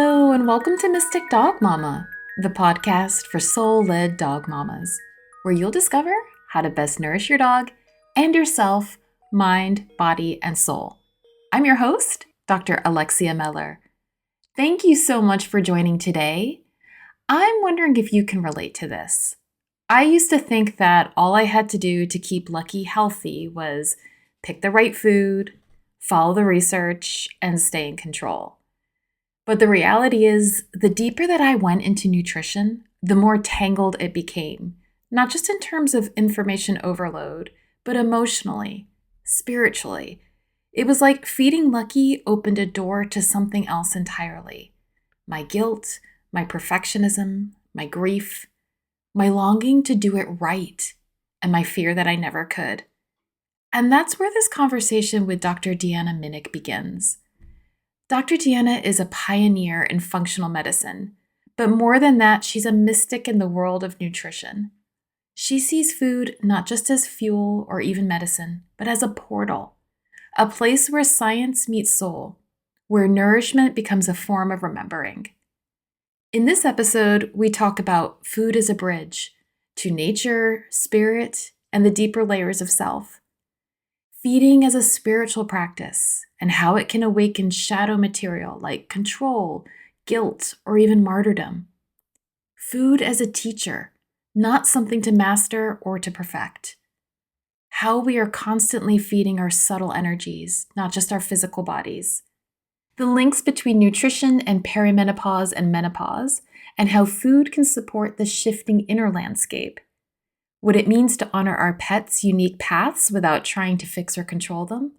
Hello, and welcome to Mystic Dog Mama, the podcast for soul led dog mamas, where you'll discover how to best nourish your dog and yourself, mind, body, and soul. I'm your host, Dr. Alexia Meller. Thank you so much for joining today. I'm wondering if you can relate to this. I used to think that all I had to do to keep Lucky healthy was pick the right food, follow the research, and stay in control. But the reality is, the deeper that I went into nutrition, the more tangled it became, not just in terms of information overload, but emotionally, spiritually. It was like feeding Lucky opened a door to something else entirely. My guilt, my perfectionism, my grief, my longing to do it right, and my fear that I never could. And that's where this conversation with Dr. Deanna Minich begins. Dr. Deanna is a pioneer in functional medicine, but more than that, she's a mystic in the world of nutrition. She sees food not just as fuel or even medicine, but as a portal, a place where science meets soul, where nourishment becomes a form of remembering. In this episode, we talk about food as a bridge to nature, spirit, and the deeper layers of self. Feeding as a spiritual practice and how it can awaken shadow material like control, guilt, or even martyrdom. Food as a teacher, not something to master or to perfect. How we are constantly feeding our subtle energies, not just our physical bodies. The links between nutrition and perimenopause and menopause, and how food can support the shifting inner landscape. What it means to honor our pets' unique paths without trying to fix or control them,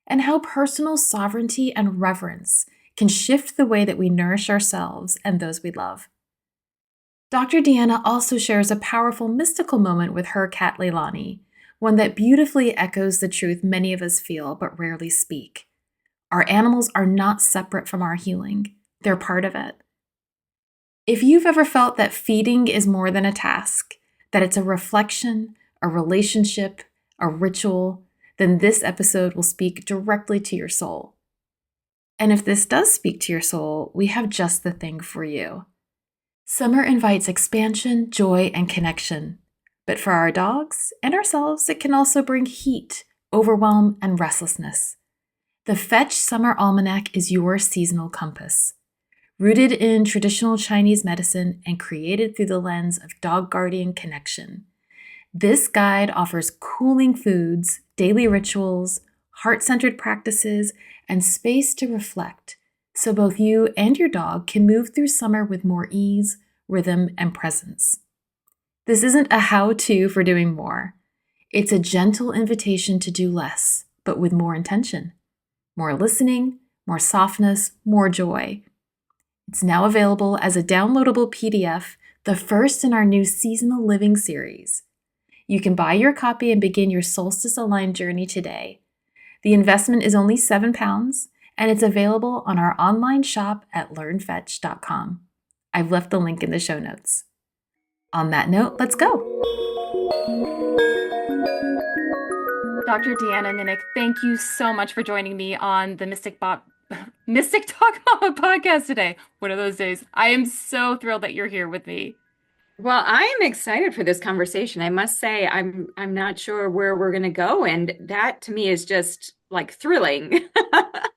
and how personal sovereignty and reverence can shift the way that we nourish ourselves and those we love. Dr. Deanna also shares a powerful mystical moment with her cat Leilani, one that beautifully echoes the truth many of us feel but rarely speak. Our animals are not separate from our healing. They're part of it. If you've ever felt that feeding is more than a task, that it's a reflection, a relationship, a ritual, then this episode will speak directly to your soul. And if this does speak to your soul, we have just the thing for you. Summer invites expansion, joy, and connection. But for our dogs and ourselves, it can also bring heat, overwhelm, and restlessness. The Fetch Summer Almanac is your seasonal compass. Rooted in traditional Chinese medicine and created through the lens of dog guardian connection. This guide offers cooling foods, daily rituals, heart-centered practices, and space to reflect, so both you and your dog can move through summer with more ease, rhythm, and presence. This isn't a how-to for doing more. It's a gentle invitation to do less, but with more intention. More listening, more softness, more joy. It's now available as a downloadable PDF, the first in our new seasonal living series. You can buy your copy and begin your solstice-aligned journey today. The investment is only £7, and it's available on our online shop at learnfetch.com. I've left the link in the show notes. On that note, let's go. Dr. Deanna Minich, thank you so much for joining me on the Mystic Talk Mama podcast today. One of those days. I am so thrilled that you're here with me. Well, I am excited for this conversation. I must say, I'm not sure where we're going to go, and that to me is just like thrilling.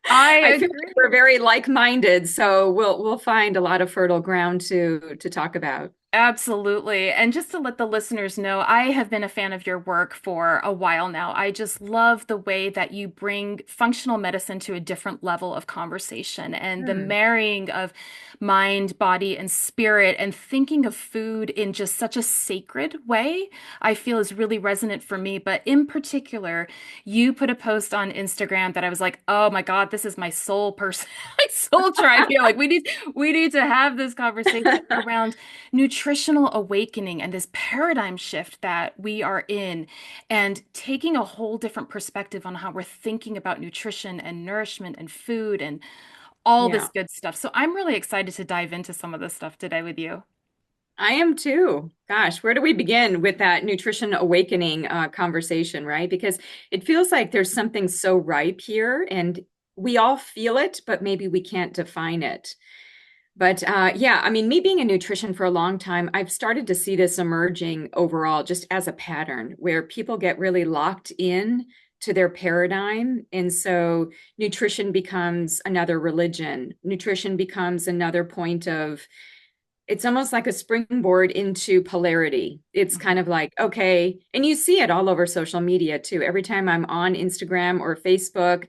I feel agree. like we're very like-minded, so we'll find a lot of fertile ground to talk about. Absolutely. And just to let the listeners know, I have been a fan of your work for a while now. I just love the way that you bring functional medicine to a different level of conversation and the Hmm. marrying of mind, body, and spirit and thinking of food in just such a sacred way, I feel is really resonant for me. But in particular, you put a post on Instagram that I was like, oh my God, this is my soul person, my soul tribe here. Like we need to have this conversation around nutritional awakening and this paradigm shift that we are in, and taking a whole different perspective on how we're thinking about nutrition and nourishment and food and all this Yeah, good stuff. So I'm really excited to dive into some of this stuff today with you. I am too. Gosh, where do we begin with that nutrition awakening conversation, right? Because it feels like there's something so ripe here, and we all feel it, but maybe we can't define it. But yeah, I mean, me being in nutrition for a long time, I've started to see this emerging overall just as a pattern where people get really locked in to their paradigm. And so nutrition becomes another religion. Nutrition becomes another point of, it's almost like a springboard into polarity. It's kind of like, okay, and you see it all over social media too. Every time I'm on Instagram or Facebook,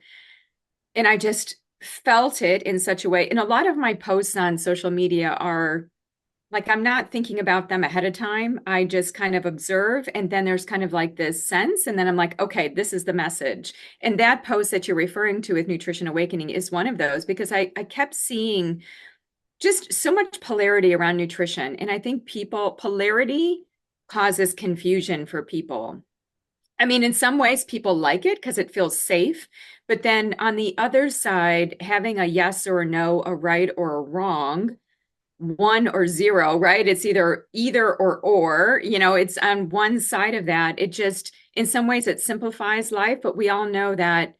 and I just felt it in such a way. And a lot of my posts on social media are like, I'm not thinking about them ahead of time. I just kind of observe. And then there's kind of like this sense. And then I'm like, okay, this is the message. And that post that you're referring to with Nutrition Awakening is one of those because I kept seeing just so much polarity around nutrition. And I think polarity causes confusion for people. I mean, in some ways, people like it because it feels safe. But then on the other side, having a yes or a no, a right or a wrong, one or zero, right? It's either or, it's on one side of that. It just, in some ways, it simplifies life, but we all know that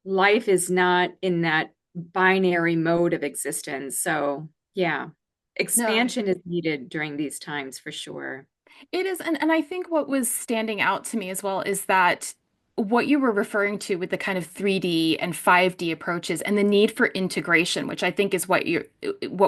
life is not in that binary mode of existence. So, yeah, No. expansion is needed during these times for sure. It is, and I think what was standing out to me as well is that what you were referring to with the kind of 3D and 5D approaches and the need for integration, which I think is what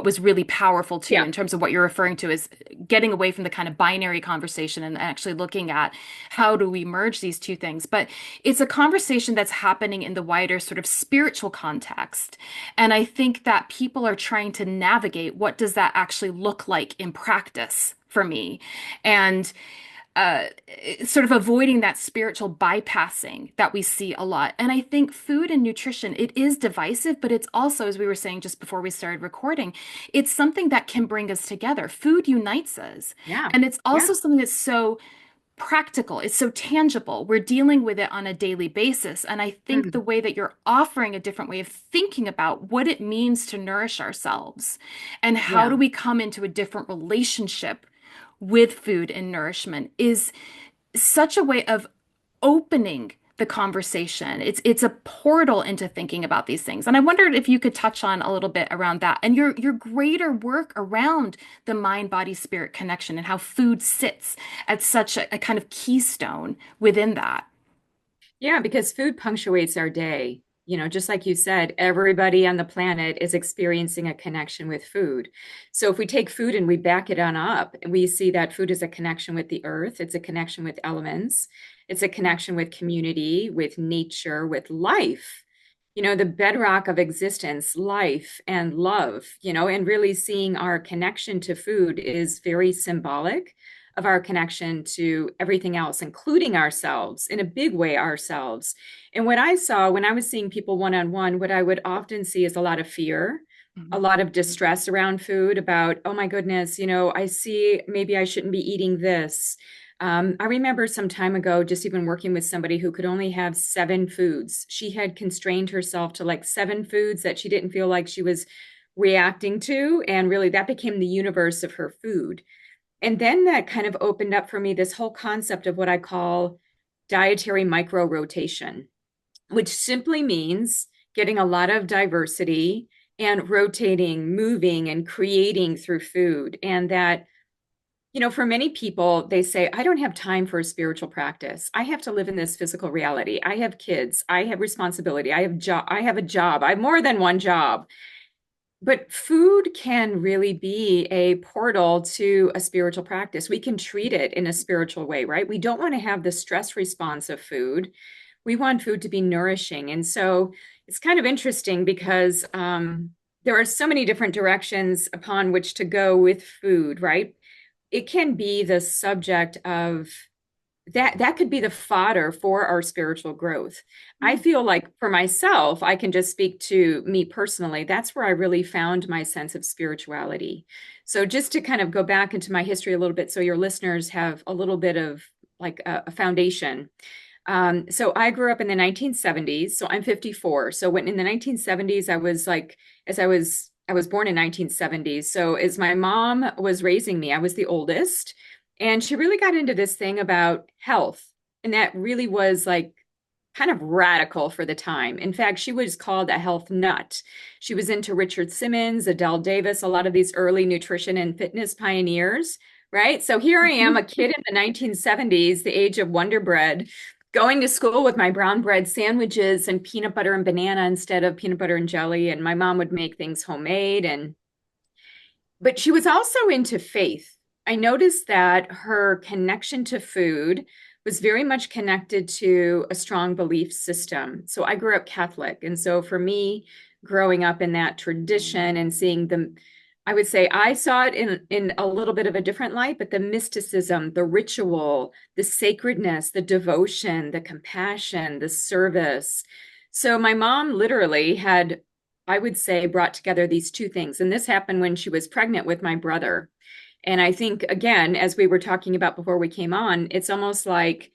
was really powerful too, Yeah. in terms of what you're referring to is getting away from the kind of binary conversation and actually looking at how do we merge these two things. But it's a conversation that's happening in the wider sort of spiritual context. And I think that people are trying to navigate what does that actually look like in practice for me. And uh, sort of avoiding that spiritual bypassing that we see a lot. And I think food and nutrition, it is divisive, but it's also, as we were saying just before we started recording, it's something that can bring us together. Food unites us. Yeah. And it's Yeah. also something that's so practical, it's so tangible. We're dealing with it on a daily basis. And I think the Mm. way that you're offering a different way of thinking about what it means to nourish ourselves and how Yeah. do we come into a different relationship with food and nourishment is such a way of opening the conversation. It's a portal into thinking about these things. And I wondered if you could touch on a little bit around that and your greater work around the mind body spirit connection and how food sits at such a kind of keystone within that. Yeah, because food punctuates our day. Just like you said, everybody on the planet is experiencing a connection with food. So if we take food and we back it on up, we see that food is a connection with the earth, it's a connection with elements, it's a connection with community, with nature, with life. The bedrock of existence, life and love, and really seeing our connection to food is very symbolic of our connection to everything else, including ourselves, in a big way, ourselves. And what I saw when I was seeing people one on one, what I would often see is a lot of fear, a Mhm. lot of distress around food about, oh my goodness, I see maybe I shouldn't be eating this. I remember some time ago, just even working with somebody who could only have 7 foods. She had constrained herself to like 7 foods that she didn't feel like she was reacting to. And really, that became the universe of her food. And then that kind of opened up for me this whole concept of what I call dietary micro rotation, which simply means getting a lot of diversity and rotating, moving, and creating through food. And that, for many people, they say, I don't have time for a spiritual practice. I have to live in this physical reality. I have kids. I have responsibility. I have a job. I have more than one job. But food can really be a portal to a spiritual practice. We can treat it in a spiritual way, right? We don't want to have the stress response of food. We want food to be nourishing. And so it's kind of interesting because there are so many different directions upon which to go with food, right? It can be the subject of that could be the fodder for our spiritual growth. I feel like for myself, I can just speak to me personally. That's where I really found my sense of spirituality. So just to kind of go back into my history a little bit, so your listeners have a little bit of like a foundation. So I grew up in the 1970s. So I'm 54. So when in the 1970s, I was like, I was born in 1970s. So as my mom was raising me, I was the oldest. And she really got into this thing about health. And that really was like kind of radical for the time. In fact, she was called a health nut. She was into Richard Simmons, Adele Davis, a lot of these early nutrition and fitness pioneers, right? So here I am, a kid in the 1970s, the age of Wonder Bread, going to school with my brown bread sandwiches and peanut butter and banana instead of peanut butter and jelly. And my mom would make things homemade. But she was also into faith. I noticed that her connection to food was very much connected to a strong belief system. So I grew up Catholic. And so for me, growing up in that tradition and seeing the, I would say I saw it in a little bit of a different light, but the mysticism, the ritual, the sacredness, the devotion, the compassion, the service. So my mom literally had, I would say, brought together these two things. And this happened when she was pregnant with my brother. And I think, again, as we were talking about before we came on, it's almost like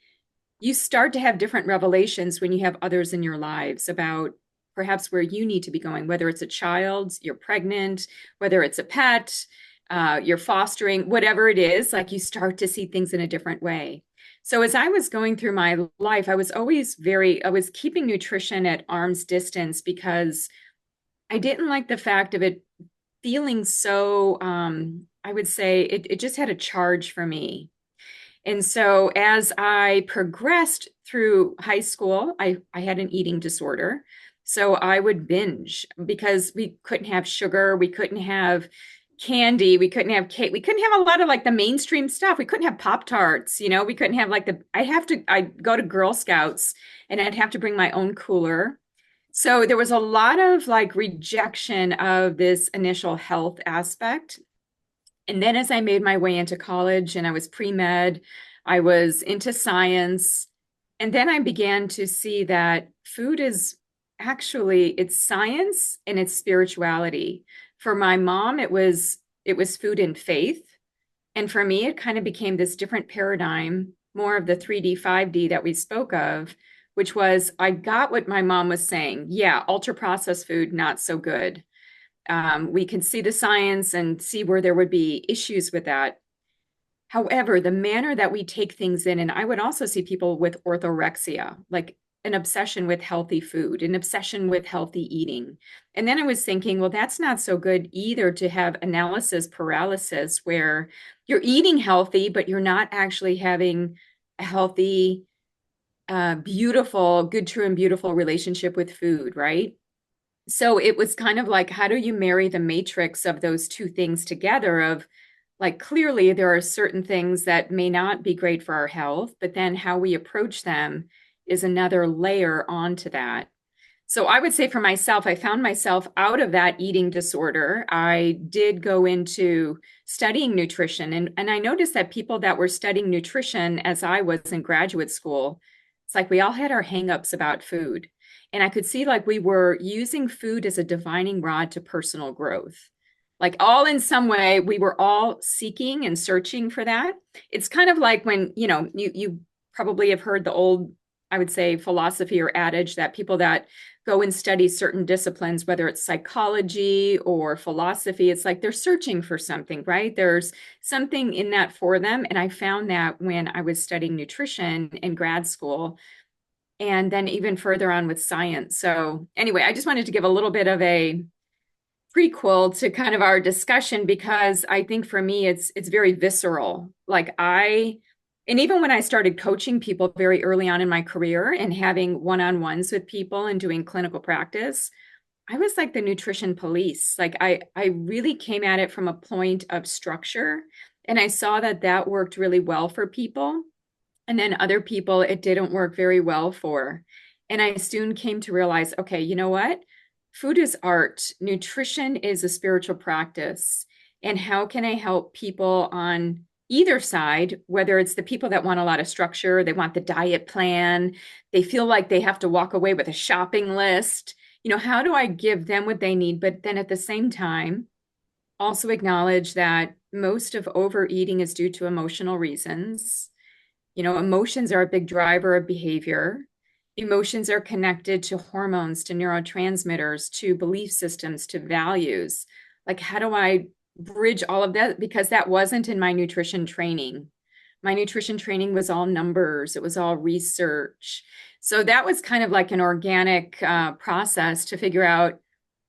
you start to have different revelations when you have others in your lives about perhaps where you need to be going, whether it's a child, you're pregnant, whether it's a pet, you're fostering, whatever it is, like you start to see things in a different way. So as I was going through my life, I was keeping nutrition at arm's distance because I didn't like the fact of it feeling so, I would say it just had a charge for me. And so as I progressed through high school, I had an eating disorder. So I would binge because we couldn't have sugar, we couldn't have candy, we couldn't have cake, we couldn't have a lot of like the mainstream stuff. We couldn't have Pop-Tarts, we couldn't have like I'd go to Girl Scouts and I'd have to bring my own cooler. So there was a lot of like rejection of this initial health aspect. And then as I made my way into college and I was pre-med, I was into science. And then I began to see that food is actually, it's science and it's spirituality. For my mom, it was food and faith. And for me, it kind of became this different paradigm, more of the 3D, 5D that we spoke of, which was I got what my mom was saying. Yeah, ultra processed food, not so good. We can see the science and see where there would be issues with that. However, the manner that we take things in, and I would also see people with orthorexia, like an obsession with healthy food, an obsession with healthy eating. And then I was thinking, well, that's not so good either to have analysis paralysis where you're eating healthy, but you're not actually having a healthy, beautiful, good, true, and beautiful relationship with food, right? So it was kind of like, how do you marry the matrix of those two things together of like, clearly there are certain things that may not be great for our health, but then how we approach them is another layer onto that. So I would say for myself, I found myself out of that eating disorder. I did go into studying nutrition and I noticed that people that were studying nutrition as I was in graduate school, it's like we all had our hangups about food. And I could see like we were using food as a divining rod to personal growth. Like all in some way, we were all seeking and searching for that. It's kind of like when, you probably have heard the old, I would say, philosophy or adage that people that go and study certain disciplines, whether it's psychology or philosophy, it's like they're searching for something, right? There's something in that for them. And I found that when I was studying nutrition in grad school, and then even further on with science. So anyway, I just wanted to give a little bit of a prequel to kind of our discussion because I think for me it's very visceral. And even when I started coaching people very early on in my career and having one-on-ones with people and doing clinical practice, I was like the nutrition police. Like I really came at it from a point of structure, and I saw that worked really well for people. And then other people, it didn't work very well for. And I soon came to realize, okay, you know what? Food is art. Nutrition is a spiritual practice. And how can I help people on either side, whether it's the people that want a lot of structure, they want the diet plan, they feel like they have to walk away with a shopping list. How do I give them what they need? But then at the same time, also acknowledge that most of overeating is due to emotional reasons. Emotions are a big driver of behavior. Emotions are connected to hormones, to neurotransmitters, to belief systems, to values. Like, how do I bridge all of that? Because that wasn't in my nutrition training. My nutrition training was all numbers, it was all research. So that was kind of like an organic process to figure out,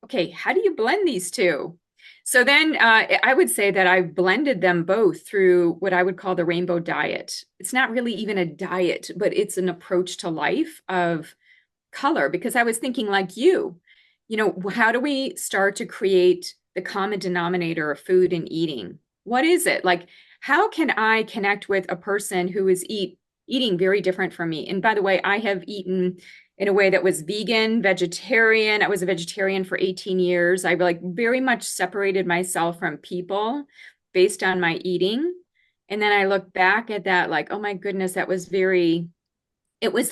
okay, how do you blend these two? So then I would say that I blended them both through what I would call the rainbow diet. It's not really even a diet, but it's an approach to life of color, because I was thinking like you know, how do we start to create the common denominator of food and eating? What is it? Like, how can I connect with a person who is eating very different from me? And by the way, I have eaten in a way that was vegan, vegetarian. I was a vegetarian for 18 years. I like very much separated myself from people based on my eating. And then I look back at that like, oh my goodness, it was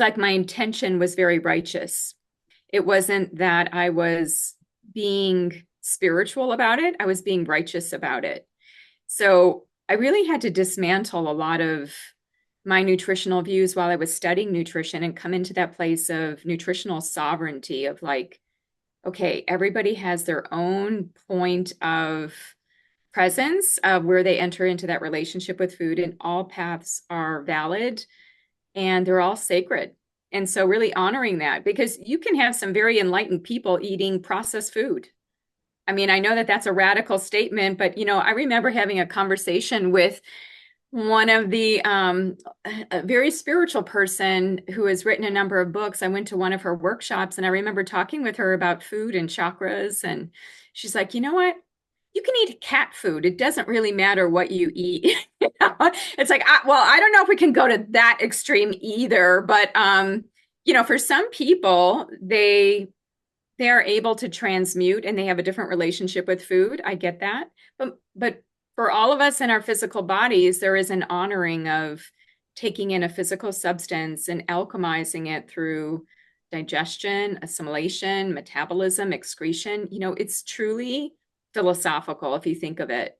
like my intention was very righteous. It wasn't that I was being spiritual about it, I was being righteous about it. So I really had to dismantle a lot of my nutritional views while I was studying nutrition and come into that place of nutritional sovereignty of like, okay, everybody has their own point of presence of where they enter into that relationship with food, and all paths are valid and they're all sacred. And so really honoring that, because you can have some very enlightened people eating processed food. I mean, I know that that's a radical statement, but you know, I remember having a conversation with one of the a very spiritual person who has written a number of books. I went to one of her workshops and I remember talking with her about food and chakras, and she's like, you know what? You can eat cat food. It doesn't really matter what you eat. You know? It's like, well, I don't know if we can go to that extreme either, but you know, for some people, they are able to transmute and they have a different relationship with food. I get that. But for all of us in our physical bodies, there is an honoring of taking in a physical substance and alchemizing it through digestion, assimilation, metabolism, excretion. You know, it's truly philosophical if you think of it,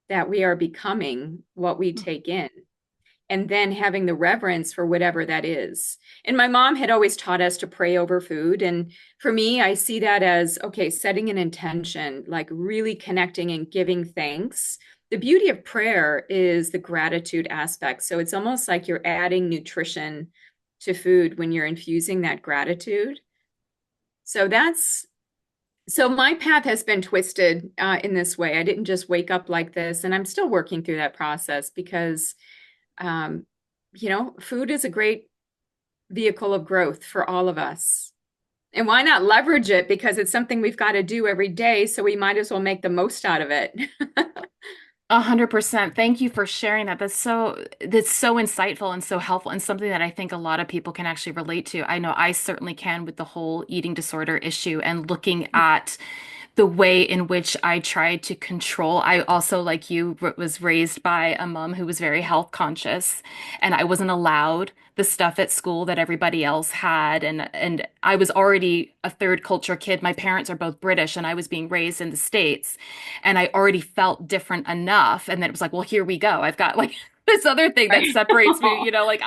that we are becoming what we take in, and then having the reverence for whatever that is. And my mom had always taught us to pray over food. And for me, I see that as, okay, setting an intention, like really connecting and giving thanks. The beauty of prayer is the gratitude aspect. So it's almost like you're adding nutrition to food when you're infusing that gratitude. So my path has been twisted in this way. I didn't just wake up like this, and I'm still working through that process because um, you know, food is a great vehicle of growth for all of us. And why not leverage it? Because it's something we've got to do every day. So we might as well make the most out of it. 100%. Thank you for sharing that. That's so insightful and so helpful and something that I think a lot of people can actually relate to. I know I certainly can with the whole eating disorder issue and looking at the way in which I tried to control. I also, like you, was raised by a mom who was very health conscious, and I wasn't allowed the stuff at school that everybody else had. And I was already a third culture kid. My parents are both British, and I was being raised in the States, and I already felt different enough. And then it was like, well, here we go. I've got like this other thing that Right. separates me, like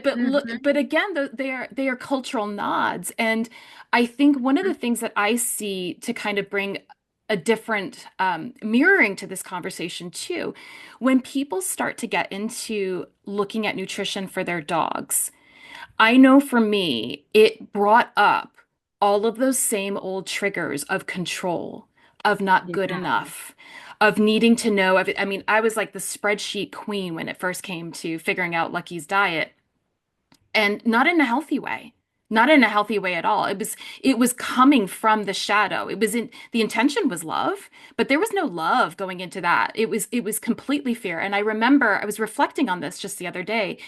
but look, Mhm. but again, they are cultural nods, and I think one of the things that I see to kind of bring a different mirroring to this conversation too, when people start to get into looking at nutrition for their dogs, I know for me, it brought up all of those same old triggers of control, of not good Yeah. enough, of needing to know. I mean, I was like the spreadsheet queen when it first came to figuring out Lucky's diet, and not in a healthy way. Not in a healthy way at all. It was coming from the shadow. The intention was love, but there was no love going into that. It was completely fear. And I remember I was reflecting on this just the other day.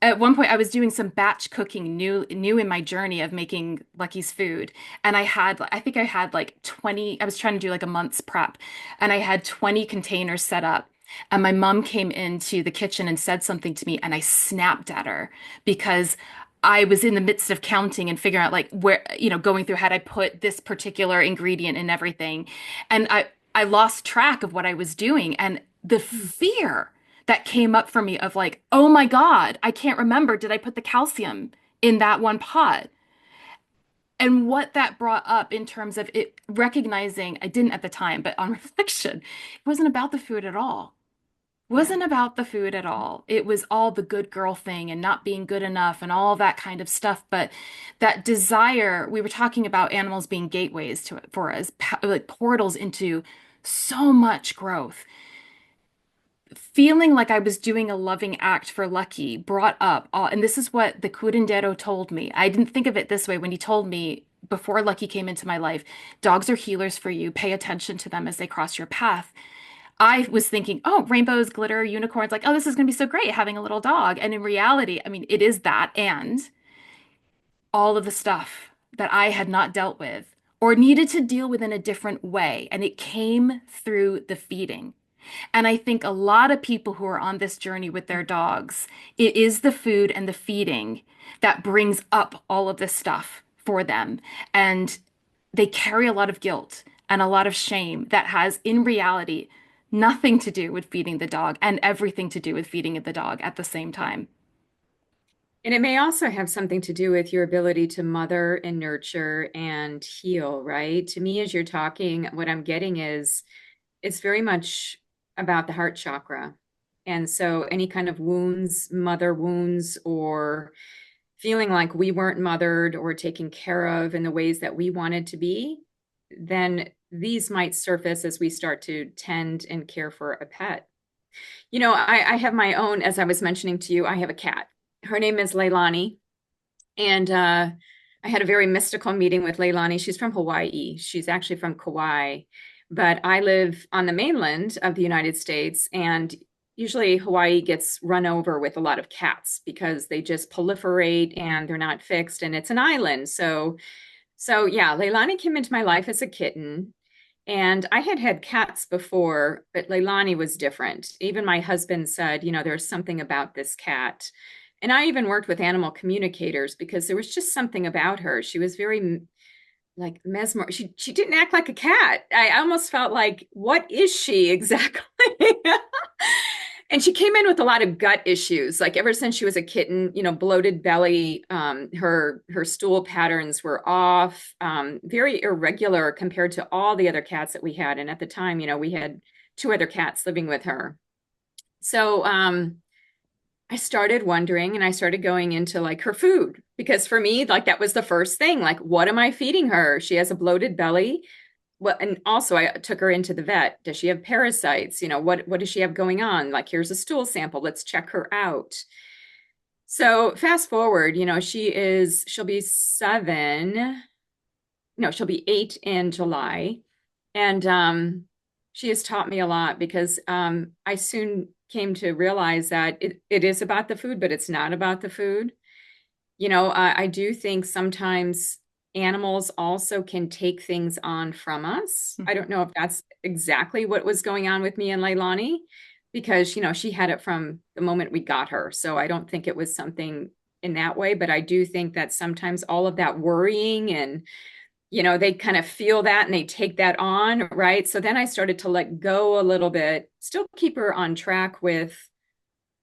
At one point I was doing some batch cooking, new in my journey of making Lucky's food, and I think I had like 20. I was trying to do like a month's prep, and I had 20 containers set up. And my mom came into the kitchen and said something to me, and I snapped at her because I was in the midst of counting and figuring out like where, going through, had I put this particular ingredient in everything, and I lost track of what I was doing, and the fear that came up for me of like, oh my God, I can't remember. Did I put the calcium in that one pot? And what that brought up in terms of it recognizing, I didn't at the time, but on reflection, it wasn't about the food at all. Yeah. wasn't about the food at all. It was all the good girl thing and not being good enough and all that kind of stuff. But that desire, we were talking about animals being gateways to it for us, like portals into so much growth. Feeling like I was doing a loving act for Lucky brought up all, and this is what the curandero told me. I didn't think of it this way when he told me before Lucky came into my life, dogs are healers for you. Pay attention to them as they cross your path. I was thinking, oh, rainbows, glitter, unicorns, like, oh, this is going to be so great having a little dog. And in reality, I mean, it is that and all of the stuff that I had not dealt with or needed to deal with in a different way. And it came through the feeding. And I think a lot of people who are on this journey with their dogs, it is the food and the feeding that brings up all of this stuff for them. And they carry a lot of guilt and a lot of shame that has, in reality, nothing to do with feeding the dog and everything to do with feeding the dog at the same time. And it may also have something to do with your ability to mother and nurture and heal, right? To me, as you're talking, what I'm getting is it's very much about the heart chakra. And so any kind of wounds, mother wounds, or feeling like we weren't mothered or taken care of in the ways that we wanted to be, then these might surface as we start to tend and care for a pet. I have my own, as I was mentioning to you, I have a cat. Her name is Leilani. And I had a very mystical meeting with Leilani. She's from Hawaii. She's actually from Kauai. But I live on the mainland of the United States. And usually Hawaii gets run over with a lot of cats because they just proliferate and they're not fixed. And it's an island. So yeah, Leilani came into my life as a kitten. And I had had cats before, but Leilani was different. Even my husband said, there's something about this cat. And I even worked with animal communicators because there was just something about her. She was very like mesmer. She didn't act like a cat. I almost felt like, what is she exactly? And she came in with a lot of gut issues. Like ever since she was a kitten, bloated belly, her stool patterns were off, very irregular compared to all the other cats that we had. And at the time, we had two other cats living with her. So I started wondering and I started going into like her food because for me, like that was the first thing. Like, what am I feeding her? She has a bloated belly. Well, and also I took her into the vet. Does she have parasites? What does she have going on? Like, here's a stool sample. Let's check her out. So fast forward, she'll be 7. No, she'll be 8 in July. And she has taught me a lot because I soon came to realize that it is about the food, but it's not about the food. I do think sometimes animals also can take things on from us. I don't know if that's exactly what was going on with me and Leilani, because, she had it from the moment we got her. So I don't think it was something in that way, but I do think that sometimes all of that worrying and, they kind of feel that and they take that on, right? So then I started to let go a little bit, still keep her on track with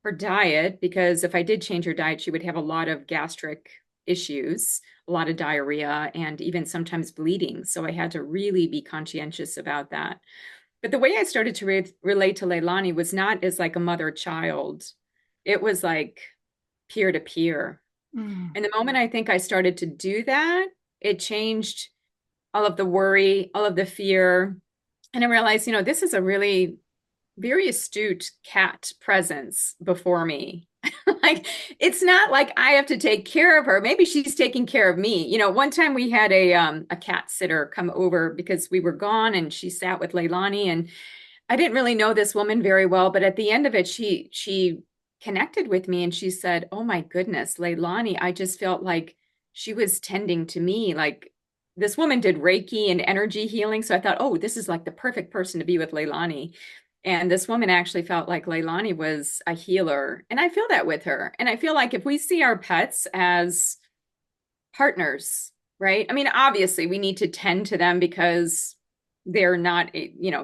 her diet, because if I did change her diet, she would have a lot of gastric issues, a lot of diarrhea, and even sometimes bleeding. So I had to really be conscientious about that. But the way I started to relate to Leilani was not as like a mother-child. It was like peer to peer. Mm. And the moment I think I started to do that, it changed all of the worry, all of the fear. And I realized, this is a really very astute cat presence before me. Like, it's not like I have to take care of her. Maybe she's taking care of me. One time we had a cat sitter come over because we were gone and she sat with Leilani, and I didn't really know this woman very well, but at the end of it, she connected with me and she said, "Oh my goodness, Leilani, I just felt like she was tending to me. Like this woman did Reiki and energy healing." So I thought, oh, this is like the perfect person to be with Leilani. And this woman actually felt like Leilani was a healer. And I feel that with her. And I feel like if we see our pets as partners, right? I mean, obviously we need to tend to them because they're not,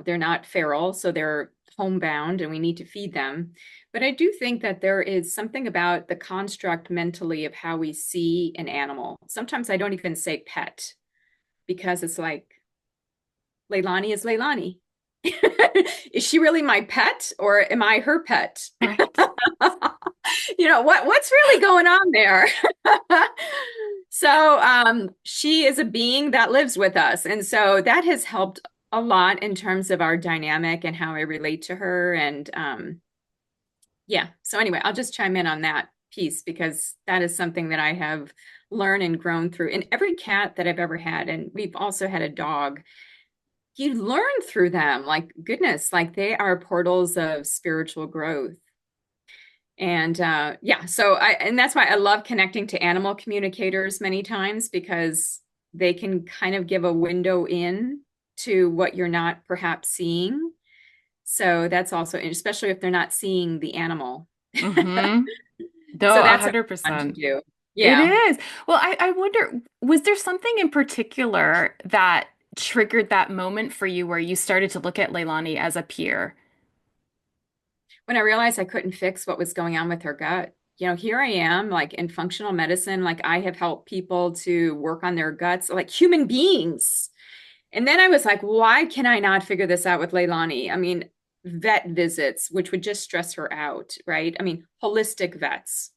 they're not feral. So they're homebound and we need to feed them. But I do think that there is something about the construct mentally of how we see an animal. Sometimes I don't even say pet because it's like, Leilani is Leilani. Is she really my pet or am I her pet? Right. What's really going on there? So she is a being that lives with us. And so that has helped a lot in terms of our dynamic and how I relate to her. And yeah. So anyway, I'll just chime in on that piece because that is something that I have learned and grown through. And every cat that I've ever had, and we've also had a dog, you learn through them. Like, goodness, like they are portals of spiritual growth. And yeah, and that's why I love connecting to animal communicators many times because they can kind of give a window in to what you're not perhaps seeing. So that's also, especially if they're not seeing the animal. Mm-hmm. No, So that's fun to 100%. do. It Yeah. is. Well, I wonder, was there something in particular that triggered that moment for you where you started to look at Leilani as a peer? When I realized I couldn't fix what was going on with her gut, here I am, like in functional medicine, like I have helped people to work on their guts, like human beings. And then I was like, why can I not figure this out with Leilani? I mean, vet visits, which would just stress her out, right? I mean, holistic vets,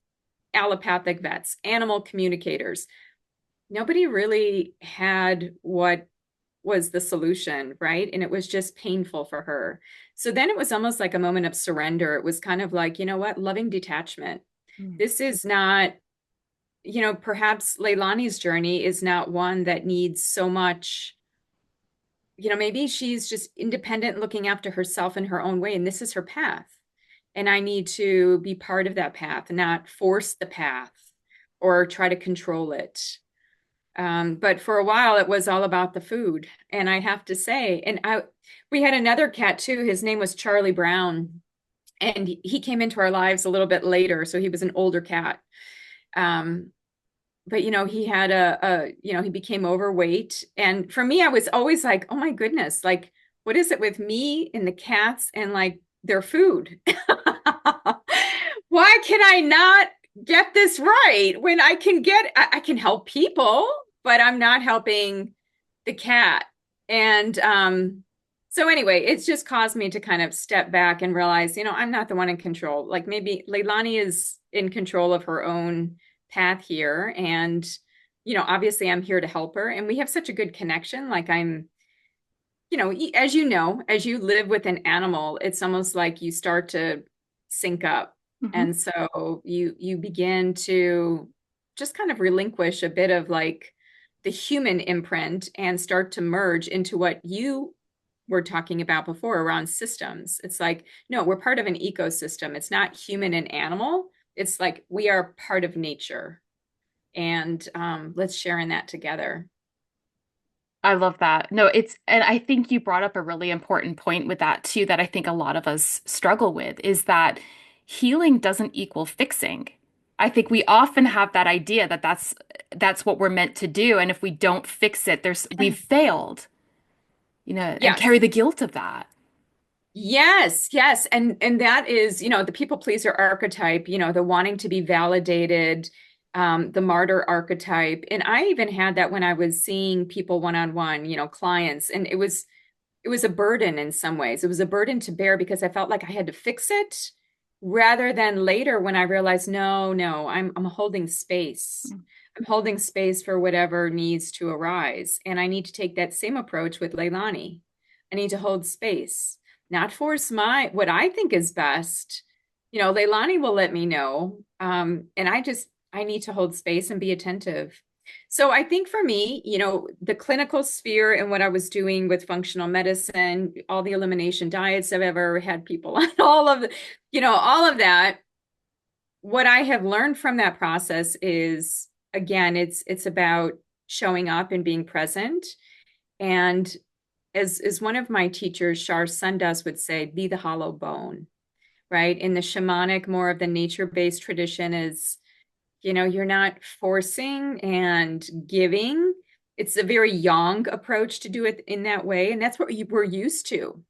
allopathic vets, animal communicators. Nobody really had what was the solution, right? And it was just painful for her. So then it was almost like a moment of surrender. It was kind of like, you know what, loving detachment. Mm. This is not, perhaps Leilani's journey is not one that needs so much, maybe she's just independent, looking after herself in her own way, and this is her path. And I need to be part of that path, not force the path or try to control it. But for a while, it was all about the food. And I have to say, we had another cat too. His name was Charlie Brown, and he came into our lives a little bit later. So he was an older cat. But he had he became overweight. And for me, I was always like, oh my goodness, like, what is it with me and the cats and like their food? Why can I not get this right when I can help people, but I'm not helping the cat. And so anyway, it's just caused me to kind of step back and realize, I'm not the one in control. Like maybe Leilani is in control of her own path here. And, obviously I'm here to help her. And we have such a good connection. Like as as you live with an animal, it's almost like you start to sync up. Mhm. And so you begin to just kind of relinquish a bit of like the human imprint and start to merge into what you were talking about before around systems. It's like, no, we're part of an ecosystem. It's not human and animal. It's like we are part of nature. And let's share in that together. I love that. No, and I think you brought up a really important point with that too, that I think a lot of us struggle with is that healing doesn't equal fixing. I think we often have that idea that that's what we're meant to do, and if we don't fix it, we've failed, and Yes. carry the guilt of that. Yes, yes. And that is, the people pleaser archetype, the wanting to be validated, the martyr archetype. And I even had that when I was seeing people one-on-one, clients, and it was a burden in some ways. It was a burden to bear because I felt like I had to fix it rather than later when I realized, no, I'm holding space. Mm. I'm holding space for whatever needs to arise. And I need to take that same approach with Leilani. I need to hold space, not force what I think is best. Leilani will let me know. And I need to hold space and be attentive. So I think for me, the clinical sphere and what I was doing with functional medicine, all the elimination diets I've ever had people on, all of that, what I have learned from that process is, again, it's about showing up and being present. And as one of my teachers, Shar Sundas, would say, be the hollow bone, right? In the shamanic, more of the nature-based tradition is, you're not forcing and giving. It's a very yang approach to do it in that way. And that's what we're used to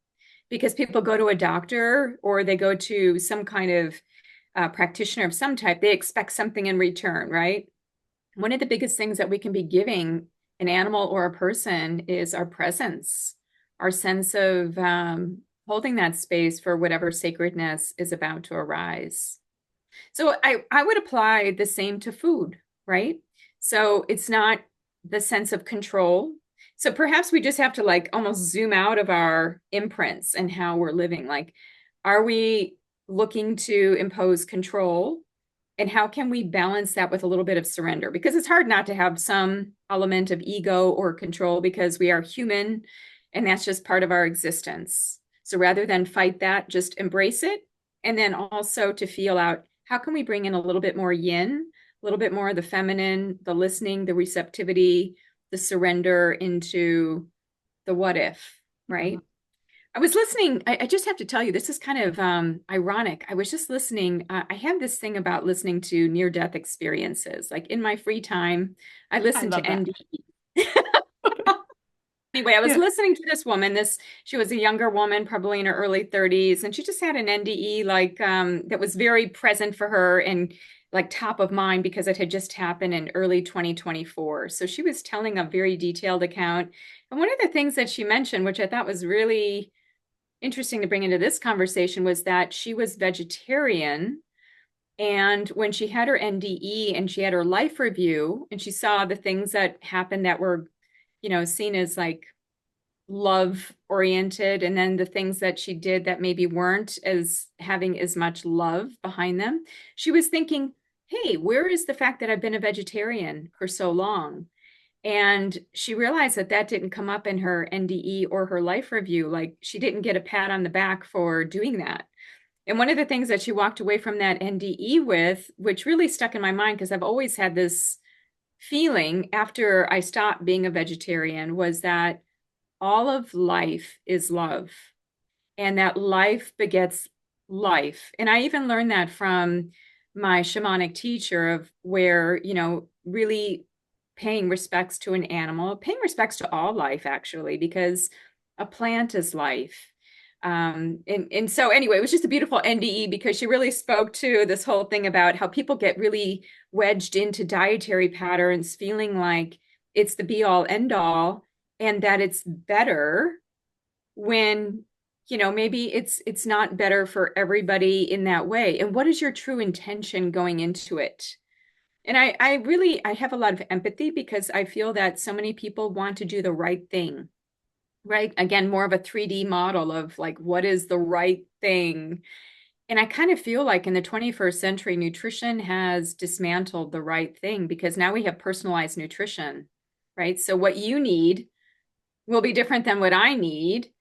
because people go to a doctor or they go to some kind of practitioner of some type. They expect something in return, right? One of the biggest things that we can be giving an animal or a person is our presence, our sense of holding that space for whatever sacredness is about to arise. So I would apply the same to food, right? So it's not the sense of control. So perhaps we just have to like almost zoom out of our imprints and how we're living. Like, are we looking to impose control? And how can we balance that with a little bit of surrender? Because it's hard not to have some element of ego or control because we are human and that's just part of our existence. So rather than fight that, just embrace it. And then also to feel out, how can we bring in a little bit more yin, a little bit more of the feminine, the listening, the receptivity, the surrender into the what if, right? I was listening. I just have to tell you, this is kind of ironic. I was just listening. I have this thing about listening to near-death experiences. Like in my free time, I I listen to love that. NDE. Anyway, I was Yeah. listening to this woman. She was a younger woman, probably in her early 30s, and she just had an NDE like that was very present for her and like top of mind because it had just happened in early 2024. So she was telling a very detailed account. And one of the things that she mentioned, which I thought was really interesting to bring into this conversation, was that she was vegetarian. And when she had her NDE and she had her life review and she saw the things that happened that were, seen as like love oriented, and then the things that she did that maybe weren't as having as much love behind them, she was thinking, hey, where is the fact that I've been a vegetarian for so long? And she realized that that didn't come up in her NDE or her life review. Like she didn't get a pat on the back for doing that. And one of the things that she walked away from that NDE with, which really stuck in my mind, because I've always had this feeling after I stopped being a vegetarian, was that all of life is love and that life begets life. And I even learned that from my shamanic teacher of where, really paying respects to an animal, paying respects to all life, actually, because a plant is life. And so anyway, it was just a beautiful NDE because she really spoke to this whole thing about how people get really wedged into dietary patterns, feeling like it's the be all end all, and that it's better when maybe it's not better for everybody in that way. And what is your true intention going into it? And I really I have a lot of empathy because I feel that so many people want to do the right thing, right? Again, more of a 3D model of like what is the right thing. And I kind of feel like in the 21st century, nutrition has dismantled the right thing because now we have personalized nutrition, right? So what you need will be different than what I need,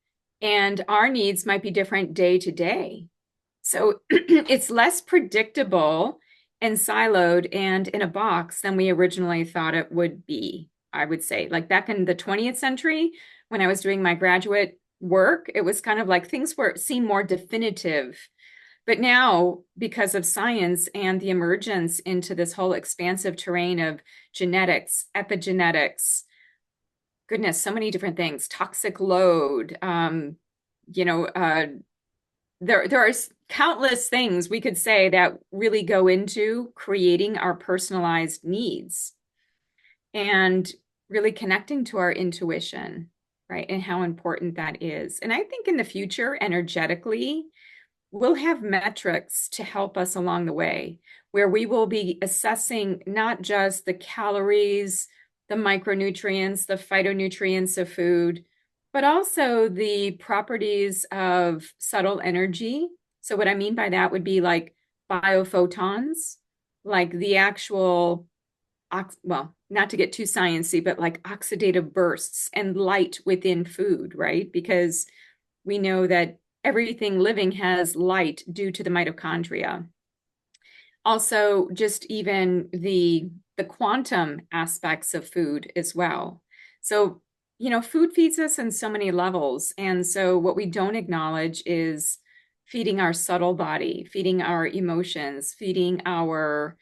and our needs might be different day to day. So it's less predictable and siloed and in a box than we originally thought it would be, I would say. Like back in the 20th century, when I was doing my graduate work, it was kind of like things seemed more definitive. But now, because of science and the emergence into this whole expansive terrain of genetics, epigenetics, goodness, so many different things, toxic load, you know, uh, there are countless things we could say that really go into creating our personalized needs and really connecting to our intuition, right? And how important that is. And I think in the future, energetically, we'll have metrics to help us along the way where we will be assessing not just the calories, the micronutrients, the phytonutrients of food, but also the properties of subtle energy. So, what I mean by that would be like biophotons, like the actual, well, not to get too sciencey, but like oxidative bursts and light within food, right? Because we know that everything living has light due to the mitochondria. Also, just even the quantum aspects of food as well. So, food feeds us in so many levels. And so what we don't acknowledge is feeding our subtle body, feeding our emotions, feeding our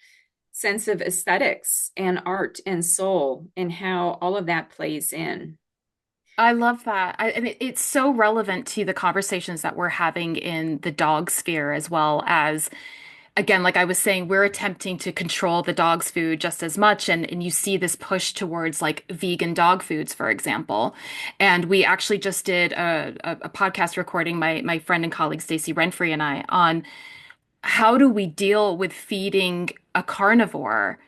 sense of aesthetics and art and soul, and how all of that plays in. I love that. And it's so relevant to the conversations that we're having in the dog sphere as well as again, like I was saying, we're attempting to control the dog's food just as much. And you see this push towards like vegan dog foods, for example. And we actually just did a podcast recording, my friend and colleague Stacey Renfrey and I, on how do we deal with feeding a carnivore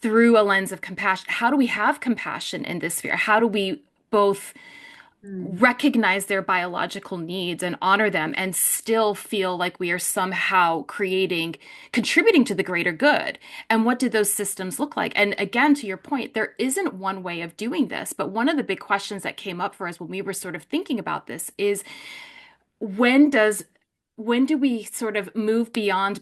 through a lens of compassion? How do we have compassion in this sphere? How do we both Mm. recognize their biological needs and honor them and still feel like we are somehow contributing to the greater good? And what do those systems look like? And again, to your point, there isn't one way of doing this, but one of the big questions that came up for us when we were sort of thinking about this is when does when do we sort of move beyond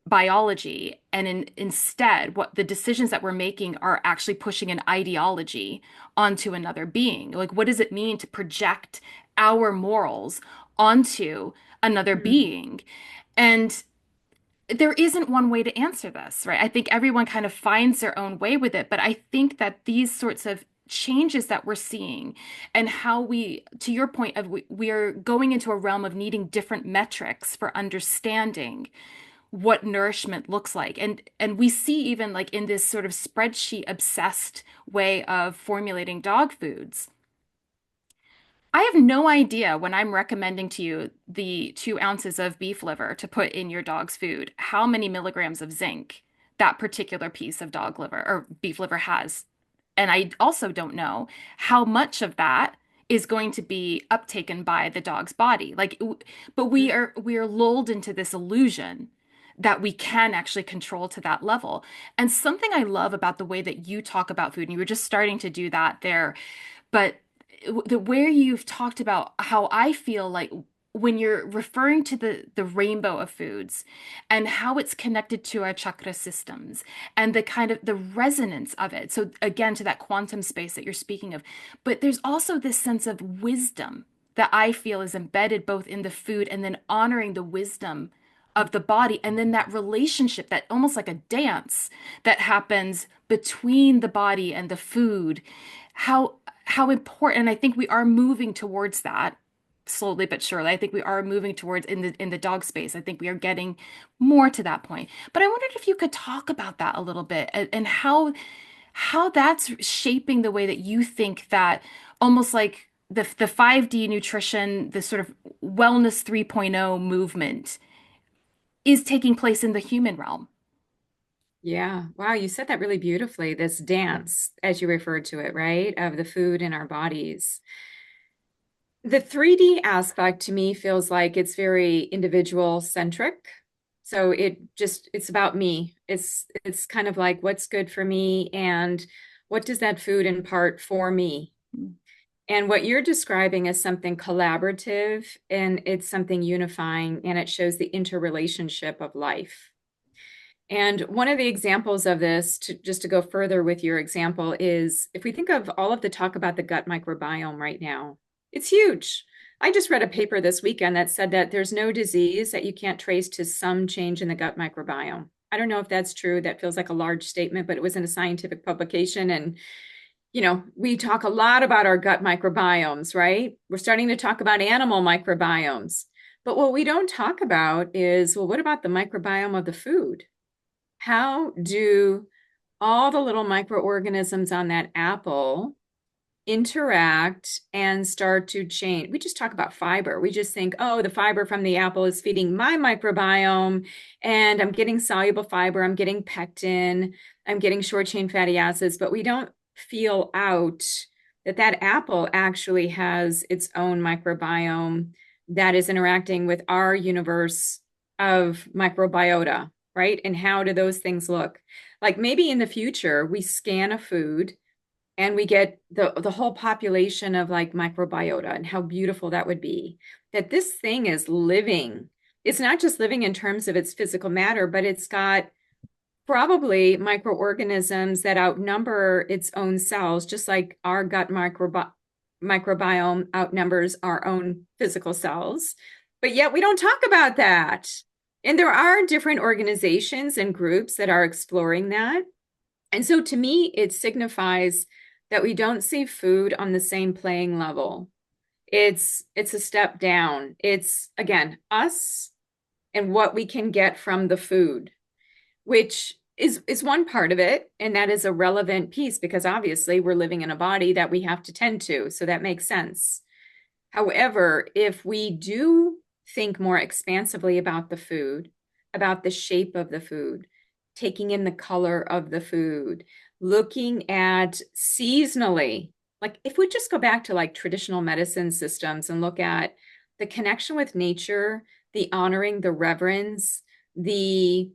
biology and instead what the decisions that we're making are actually pushing an ideology onto another being? Like, what does it mean to project our morals onto another Mm. being? And there isn't one way to answer this, right? I think everyone kind of finds their own way with it, but I think that these sorts of changes that we're seeing and how we, to your point of we are going into a realm of needing different metrics for understanding what nourishment looks like. And we see even like in this sort of spreadsheet obsessed way of formulating dog foods, I have no idea when I'm recommending to you the 2 ounces of beef liver to put in your dog's food, how many milligrams of zinc that particular piece of dog liver or beef liver has. And I also don't know how much of that is going to be uptaken by the dog's body. But we are lulled into this illusion that we can actually control to that level. And something I love about the way that you talk about food, and you were just starting to do that there, but where you've talked about how I feel like when you're referring to the rainbow of foods and how it's connected to our chakra systems and the kind of the resonance of it. So again, to that quantum space that you're speaking of, but there's also this sense of wisdom that I feel is embedded both in the food and then honoring the wisdom of the body, and then that relationship, that almost like a dance that happens between the body and the food. How important, and I think we are moving towards that slowly but surely. I think we are moving towards in the dog space. I think we are getting more to that point. But I wondered if you could talk about that a little bit, and how that's shaping the way that you think that almost like the 5D nutrition, the sort of wellness 3.0 movement is taking place in the human realm. Yeah. Wow. You said that really beautifully. This dance, as you referred to it, right? Of the food in our bodies. The 3D aspect to me feels like it's very individual centric. So it's about me. It's kind of like what's good for me and what does that food impart for me? And what you're describing is something collaborative and it's something unifying and it shows the interrelationship of life. And one of the examples of this, just to go further with your example, is if we think of all of the talk about the gut microbiome right now, it's huge. I just read a paper this weekend that said that there's no disease that you can't trace to some change in the gut microbiome. I don't know if that's true. That feels like a large statement, but it was in a scientific publication. And, we talk a lot about our gut microbiomes, right? We're starting to talk about animal microbiomes. But what we don't talk about is, well, what about the microbiome of the food? How do all the little microorganisms on that apple interact and start to change? We just talk about fiber. We just think, oh, the fiber from the apple is feeding my microbiome, and I'm getting soluble fiber, I'm getting pectin, I'm getting short chain fatty acids, but we don't feel out that that apple actually has its own microbiome that is interacting with our universe of microbiota, right? And how do those things look? Like maybe in the future, we scan a food and we get the whole population of like microbiota and how beautiful that would be. That this thing is living. It's not just living in terms of its physical matter, but it's got probably microorganisms that outnumber its own cells, just like our gut microbiome outnumbers our own physical cells. But yet we don't talk about that. And there are different organizations and groups that are exploring that. And so to me, it signifies that we don't see food on the same playing level. It's a step down. It's again us and what we can get from the food, which is one part of it. And that is a relevant piece because obviously we're living in a body that we have to tend to. So that makes sense. However, if we do think more expansively about the food, about the shape of the food, taking in the color of the food, looking at seasonally, like if we just go back to like traditional medicine systems and look at the connection with nature, the honoring, the reverence, the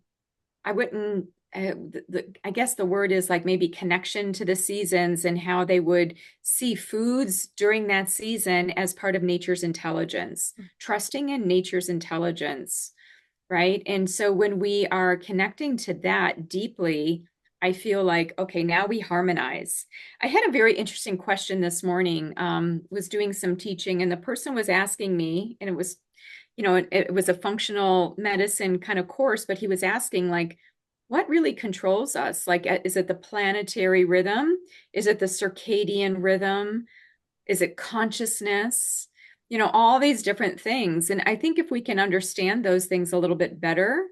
I wouldn't, I guess the word is like maybe connection to the seasons and how they would see foods during that season as part of nature's intelligence, trusting in nature's intelligence, right? And so when we are connecting to that deeply, I feel like, okay, now we harmonize. I had a very interesting question this morning, was doing some teaching, and the person was asking me, and it was, it was a functional medicine kind of course, but he was asking like, what really controls us? Like, is it the planetary rhythm? Is it the circadian rhythm? Is it consciousness? All these different things. And I think if we can understand those things a little bit better,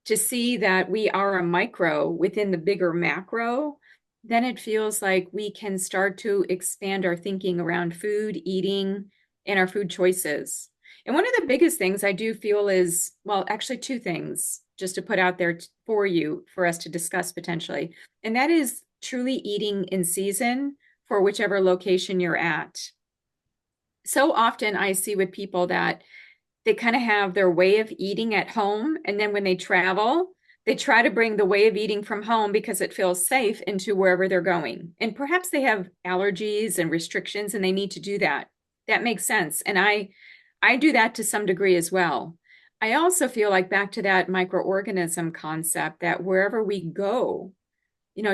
to see that we are a micro within the bigger macro, then it feels like we can start to expand our thinking around food, eating, and our food choices. And one of the biggest things I do feel is, well, actually two things just to put out there for you, for us to discuss potentially. And that is truly eating in season for whichever location you're at. So often I see with people that they kind of have their way of eating at home. And then when they travel, they try to bring the way of eating from home because it feels safe into wherever they're going. And perhaps they have allergies and restrictions and they need to do that. That makes sense. And I do that to some degree as well. I also feel like back to that microorganism concept that wherever we go,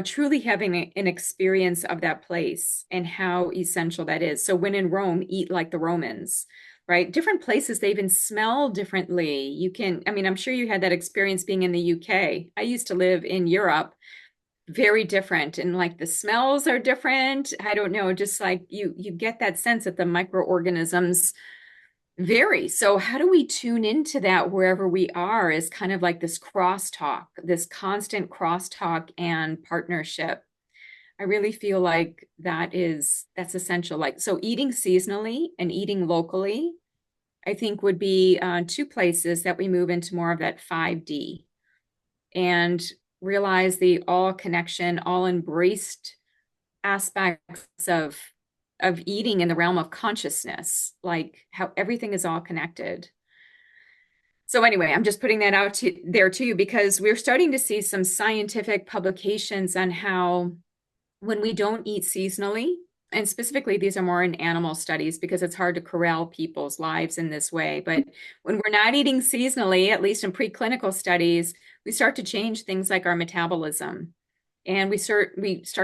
truly having an experience of that place and how essential that is. So when in Rome, eat like the Romans, right? Different places, they even smell differently. I'm sure you had that experience being in the UK. I used to live in Europe, very different. And like the smells are different. I don't know, just like you get that sense that the microorganisms vary. So how do we tune into that wherever we are is kind of like this crosstalk, this constant crosstalk and partnership. I really feel like that's essential. Like, so eating seasonally and eating locally, I think would be two places that we move into more of that 5D and realize the all connection, all embraced aspects of eating in the realm of consciousness, like how everything is all connected. So anyway, I'm just putting that out there too, because we're starting to see some scientific publications on how when we don't eat seasonally, and specifically these are more in animal studies because it's hard to corral people's lives in this way. But when we're not eating seasonally, at least in preclinical studies, we start to change things like our metabolism. And we start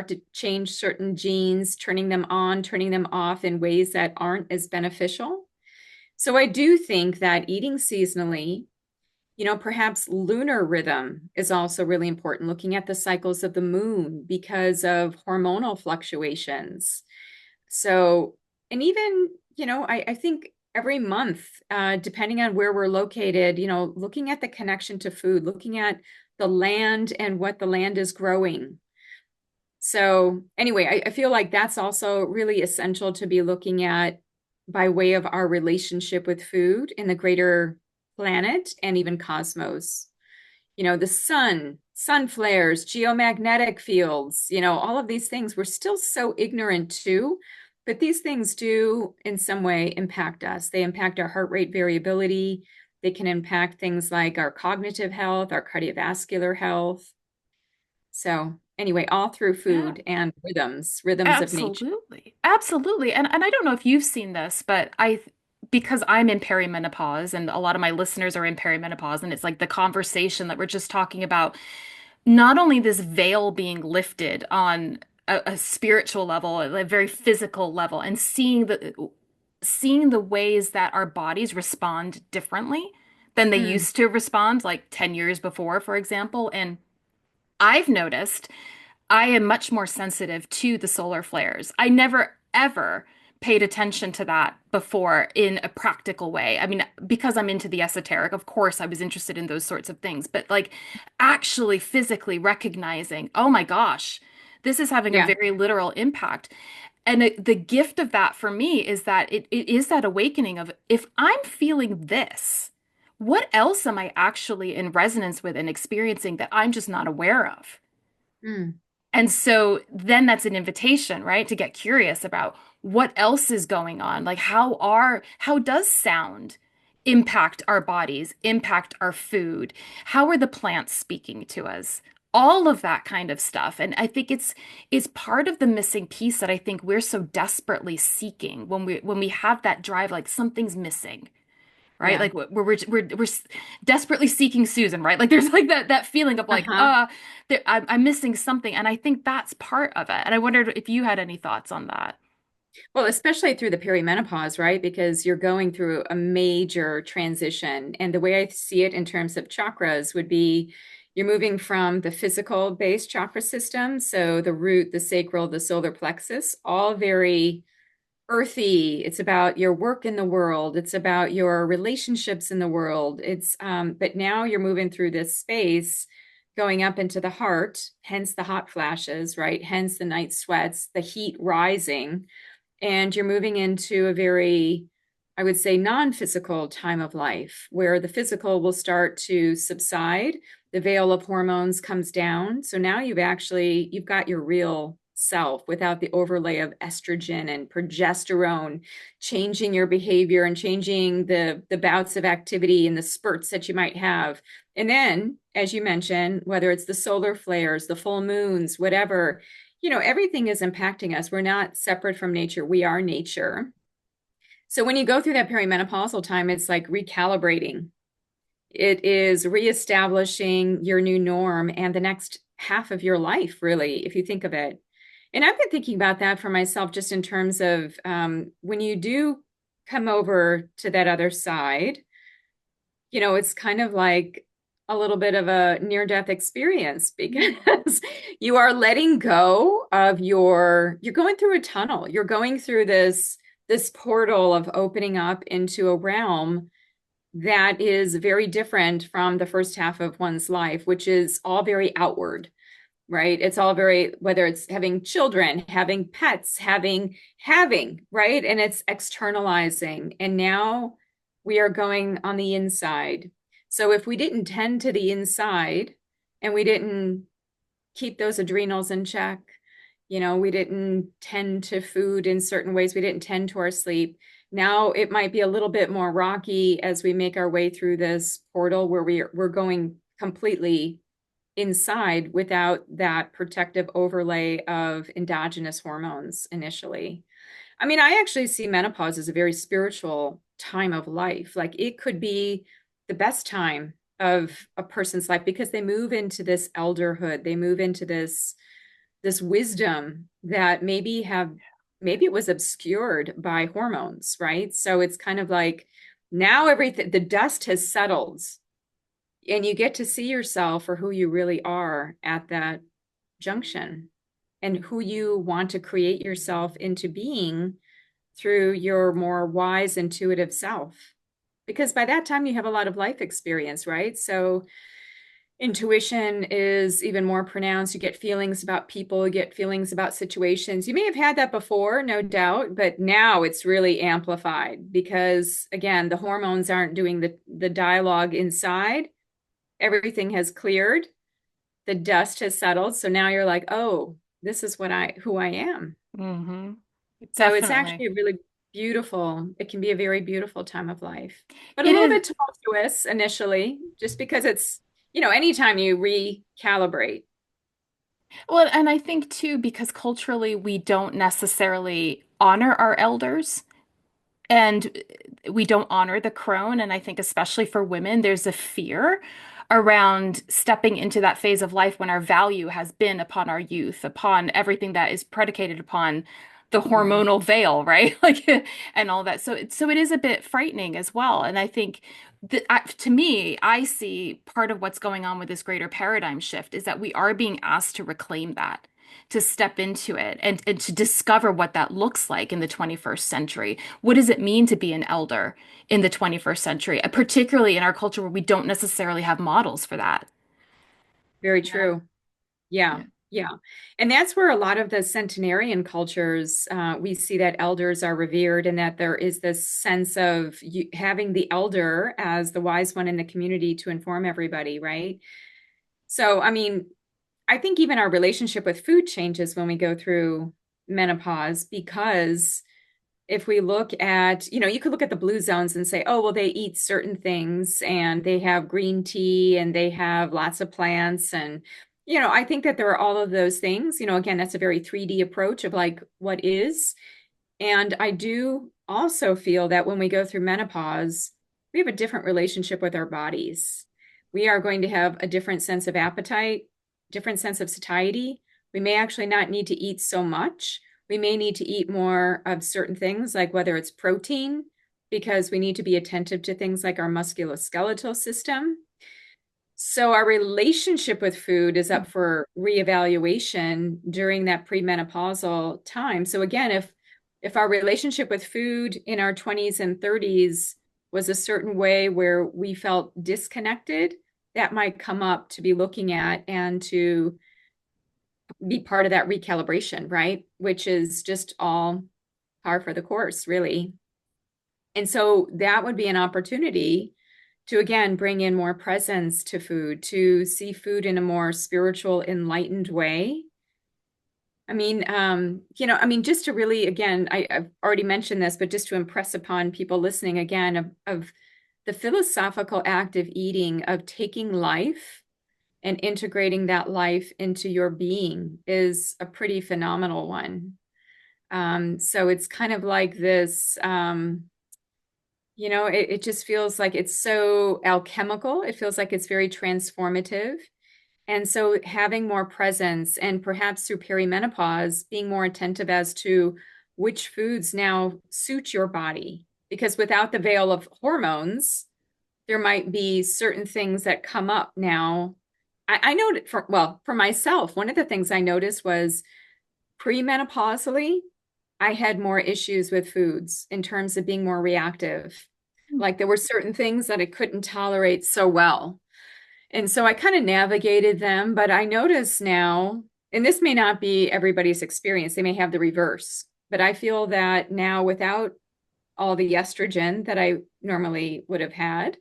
to change certain genes, turning them on, turning them off in ways that aren't as beneficial. So I do think that eating seasonally, perhaps lunar rhythm is also really important, looking at the cycles of the moon because of hormonal fluctuations. So, and even, I think every month, depending on where we're located, looking at the connection to food, looking at the land and what the land is growing. So anyway, I feel like that's also really essential to be looking at by way of our relationship with food in the greater planet and even cosmos. The sun flares, geomagnetic fields, all of these things we're still so ignorant to, but these things do in some way impact us. They impact our heart rate variability. They can impact things like our cognitive health, our cardiovascular health. So anyway, all through Yeah. food and rhythms of nature. Absolutely. Absolutely. And I don't know if you've seen this, but because I'm in perimenopause and a lot of my listeners are in perimenopause, and it's like the conversation that we're just talking about, not only this veil being lifted on a spiritual level, a very physical level, and seeing the ways that our bodies respond differently than they Mm, used to respond like 10 years before, for example. And I've noticed I am much more sensitive to the solar flares. I never, ever, paid attention to that before in a practical way. I mean, because I'm into the esoteric, of course, I was interested in those sorts of things, but like actually physically recognizing, oh my gosh, this is having a Yeah. very literal impact. And the gift of that for me is that it is that awakening of if I'm feeling this, what else am I actually in resonance with and experiencing that I'm just not aware of? Mm. And so then that's an invitation, right? To get curious about what else is going on. Like how does sound impact our bodies, impact our food? How are the plants speaking to us? All of that kind of stuff. And I think it's part of the missing piece that I think we're so desperately seeking when we have that drive, like something's missing, right? Yeah. Like we're desperately seeking Susan, right? Like there's like that feeling of like, Uh-huh. I'm missing something, and I think that's part of it. And I wondered if you had any thoughts on that. Well, especially through the perimenopause, right? Because you're going through a major transition. And the way I see it in terms of chakras would be you're moving from the physical based chakra system, so the root, the sacral, the solar plexus, all very earthy. It's about your work in the world. It's about your relationships in the world. But now you're moving through this space, going up into the heart, hence the hot flashes, right? Hence the night sweats, the heat rising, and you're moving into a very, I would say, non-physical time of life where the physical will start to subside. The veil of hormones comes down. So now you've got your real self without the overlay of estrogen and progesterone changing your behavior and changing the bouts of activity and the spurts that you might have. And then, as you mentioned, whether it's the solar flares, the full moons, whatever, everything is impacting us. We're not separate from nature. We are nature. So when you go through that perimenopausal time, it's like recalibrating. It is reestablishing your new norm and the next half of your life, really, if you think of it. And I've been thinking about that for myself, just in terms of when you do come over to that other side, it's kind of like a little bit of a near-death experience because you are letting go of you're going through a tunnel. You're going through this portal of opening up into a realm that is very different from the first half of one's life, which is all very outward, right? It's all very, whether it's having children, having pets, having, right? And it's externalizing. And now we are going on the inside. So if we didn't tend to the inside and we didn't keep those adrenals in check, we didn't tend to food in certain ways, we didn't tend to our sleep. Now it might be a little bit more rocky as we make our way through this portal where we're going completely inside without that protective overlay of endogenous hormones initially. I mean, I actually see menopause as a very spiritual time of life. Like it could be the best time of a person's life because they move into this elderhood, they move into this wisdom that maybe it was obscured by hormones, right? So it's kind of like now everything, the dust has settled and you get to see yourself for who you really are at that junction and who you want to create yourself into being through your more wise, intuitive self. Because by that time, you have a lot of life experience, right? So intuition is even more pronounced. You get feelings about people, you get feelings about situations. You may have had that before, no doubt, but now it's really amplified because, again, the hormones aren't doing the dialogue inside. Everything has cleared, the dust has settled. So now you're like, oh, this is who I am. Mm-hmm. So it's Definitely. actually a really beautiful, it can be a very beautiful time of life, but a It little is. bit tumultuous initially, just because it's, anytime you recalibrate. Well, and I think too, because culturally we don't necessarily honor our elders. And we don't honor the crone. And I think, especially for women, there's a fear around stepping into that phase of life when our value has been upon our youth, upon everything that is predicated upon the Yeah. hormonal veil, right? Like, and all that. So it is a bit frightening as well. And I think that to me, I see part of what's going on with this greater paradigm shift is that we are being asked to reclaim that. to step into it and to discover what that looks like in the 21st century. What does it mean to be an elder in the 21st century, particularly in our culture where we don't necessarily have models for that? Very Yeah. true. Yeah. Yeah. Yeah. And that's where a lot of the centenarian cultures, we see that elders are revered and that there is this sense of having the elder as the wise one in the community to inform everybody, right? So, I mean, I think even our relationship with food changes when we go through menopause because if we look at, you could look at the blue zones and say, oh, well, they eat certain things and they have green tea and they have lots of plants. And, I think that there are all of those things. Again, that's a very 3D approach of like what is. And I do also feel that when we go through menopause, we have a different relationship with our bodies. We are going to have a different sense of appetite, different sense of satiety. We may actually not need to eat so much. We may need to eat more of certain things, like whether it's protein, because we need to be attentive to things like our musculoskeletal system. So our relationship with food is up for reevaluation during that premenopausal time. So again, if our relationship with food in our 20s and 30s was a certain way where we felt disconnected, that might come up to be looking at and to be part of that recalibration, right? Which is just all par for the course, really. And so that would be an opportunity to, again, bring in more presence to food, to see food in a more spiritual, enlightened way. I mean, just to really, again, I've already mentioned this, but just to impress upon people listening again of the philosophical act of eating, of taking life and integrating that life into your being is a pretty phenomenal one. So it's kind of like this, it just feels like it's so alchemical. It feels like it's very transformative. And so having more presence and perhaps through perimenopause, being more attentive as to which foods now suit your body. Because without the veil of hormones, there might be certain things that come up now. I know for myself, one of the things I noticed was premenopausally, I had more issues with foods in terms of being more reactive. Like there were certain things that I couldn't tolerate so well. And so I kind of navigated them, but I notice now, and this may not be everybody's experience, they may have the reverse, but I feel that now without all the estrogen that I normally would have had,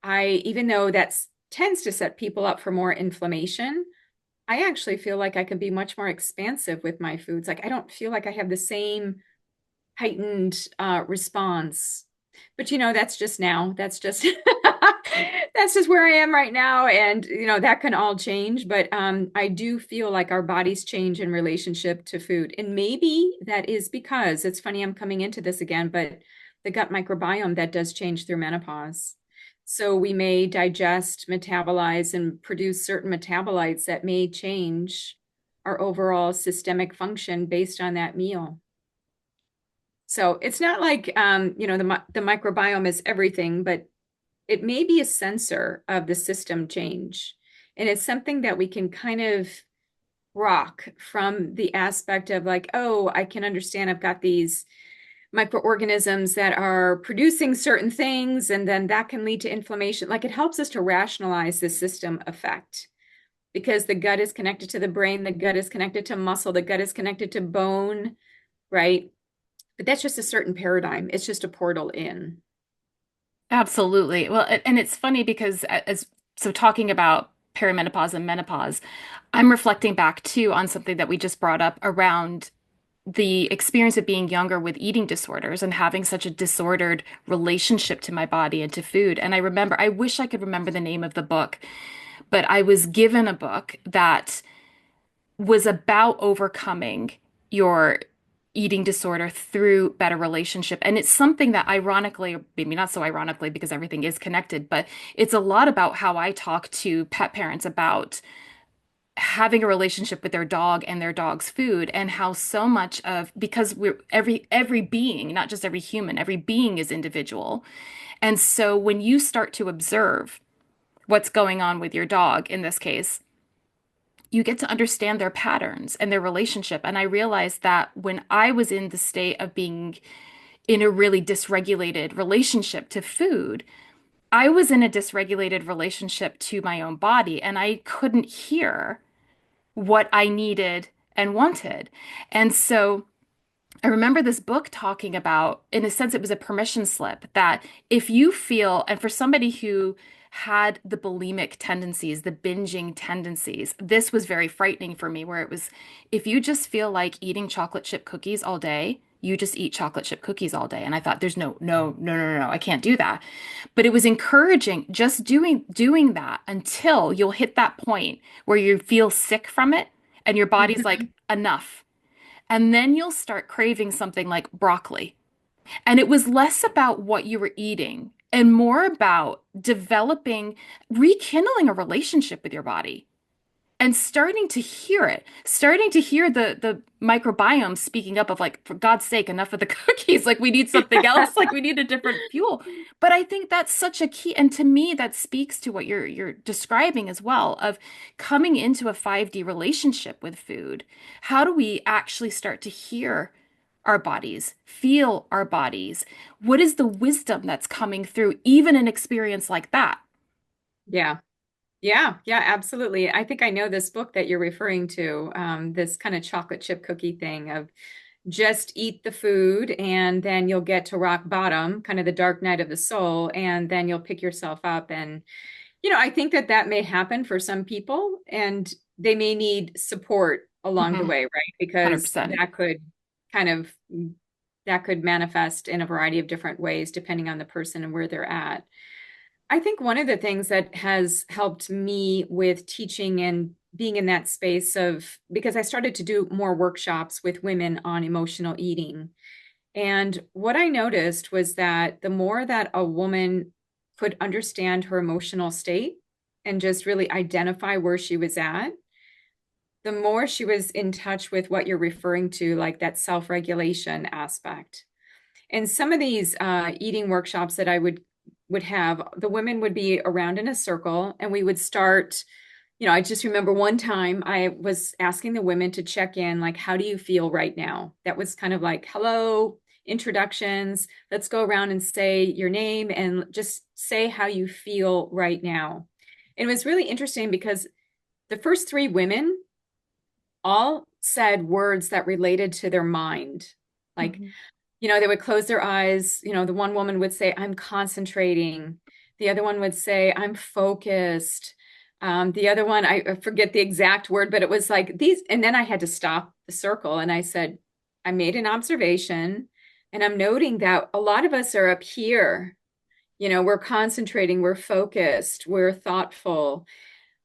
even though that tends to set people up for more inflammation, I actually feel like I can be much more expansive with my foods. Like I don't feel like I have the same heightened response. But that's just now. That's just that's just where I am right now. And that can all change. But I do feel like our bodies change in relationship to food. And maybe that is because it's funny, I'm coming into this again, but the gut microbiome that does change through menopause. So we may digest, metabolize, and produce certain metabolites that may change our overall systemic function based on that meal. So it's not like, the microbiome is everything, but it may be a sensor of the system change. And it's something that we can kind of rock from the aspect of like, oh, I can understand I've got these microorganisms that are producing certain things, and then that can lead to inflammation. Like it helps us to rationalize the system effect because the gut is connected to the brain, the gut is connected to muscle, the gut is connected to bone, right? But that's just a certain paradigm. It's just a portal in. Absolutely. Well, and it's funny because so talking about perimenopause and menopause, I'm reflecting back too on something that we just brought up around the experience of being younger with eating disorders and having such a disordered relationship to my body and to food. And I wish I could remember the name of the book, but I was given a book that was about overcoming your eating disorder through better relationship. And it's something that ironically, maybe not so ironically because everything is connected, but it's a lot about how I talk to pet parents about having a relationship with their dog and their dog's food, and how so much of, because we're every being, not just every human, every being is individual. And so when you start to observe what's going on with your dog in this case, you get to understand their patterns and their relationship. And I realized that when I was in the state of being in a really dysregulated relationship to food, I was in a dysregulated relationship to my own body, and I couldn't hear what I needed and wanted. And so I remember this book talking about, in a sense, it was a permission slip that if you feel, and for somebody who had the bulimic tendencies, the binging tendencies, this was very frightening for me, where it was, if you just feel like eating chocolate chip cookies all day, you just eat chocolate chip cookies all day. And I thought, there's no, I can't do that. But it was encouraging just doing that until you'll hit that point where you feel sick from it and your body's like, enough. And then you'll start craving something like broccoli. And it was less about what you were eating and more about developing, rekindling a relationship with your body and starting to hear it, starting to hear the microbiome speaking up of like, for God's sake, enough of the cookies. Like we need something else. Like we need a different fuel. But I think that's such a key. And to me, that speaks to what you're describing as well of coming into a 5D relationship with food. How do we actually start to hear our bodies, feel our bodies? What is the wisdom that's coming through, even an experience like that? Yeah. Yeah, absolutely. I think I know this book that you're referring to, this kind of chocolate chip cookie thing of just eat the food and then you'll get to rock bottom, kind of the dark night of the soul, and then you'll pick yourself up. And, I think that that may happen for some people and they may need support along the Mhm. way, right? Because 100%. kind of, that could manifest in a variety of different ways depending on the person and where they're at. I think one of the things that has helped me with teaching and being in that space of, because I started to do more workshops with women on emotional eating. And what I noticed was that the more that a woman could understand her emotional state and just really identify where she was at, the more she was in touch with what you're referring to, like that self-regulation aspect. And some of these eating workshops that I would have, the women would be around in a circle and we would start, I just remember one time I was asking the women to check in, like, how do you feel right now? That was kind of like, hello, introductions. Let's go around and say your name and just say how you feel right now. And it was really interesting because the first three women all said words that related to their mind. Like, Mhm. they would close their eyes. The one woman would say, I'm concentrating. The other one would say, I'm focused. The other one, I forget the exact word, but it was like these. And then I had to stop the circle and I said, I made an observation and I'm noting that a lot of us are up here. We're concentrating, we're focused, we're thoughtful.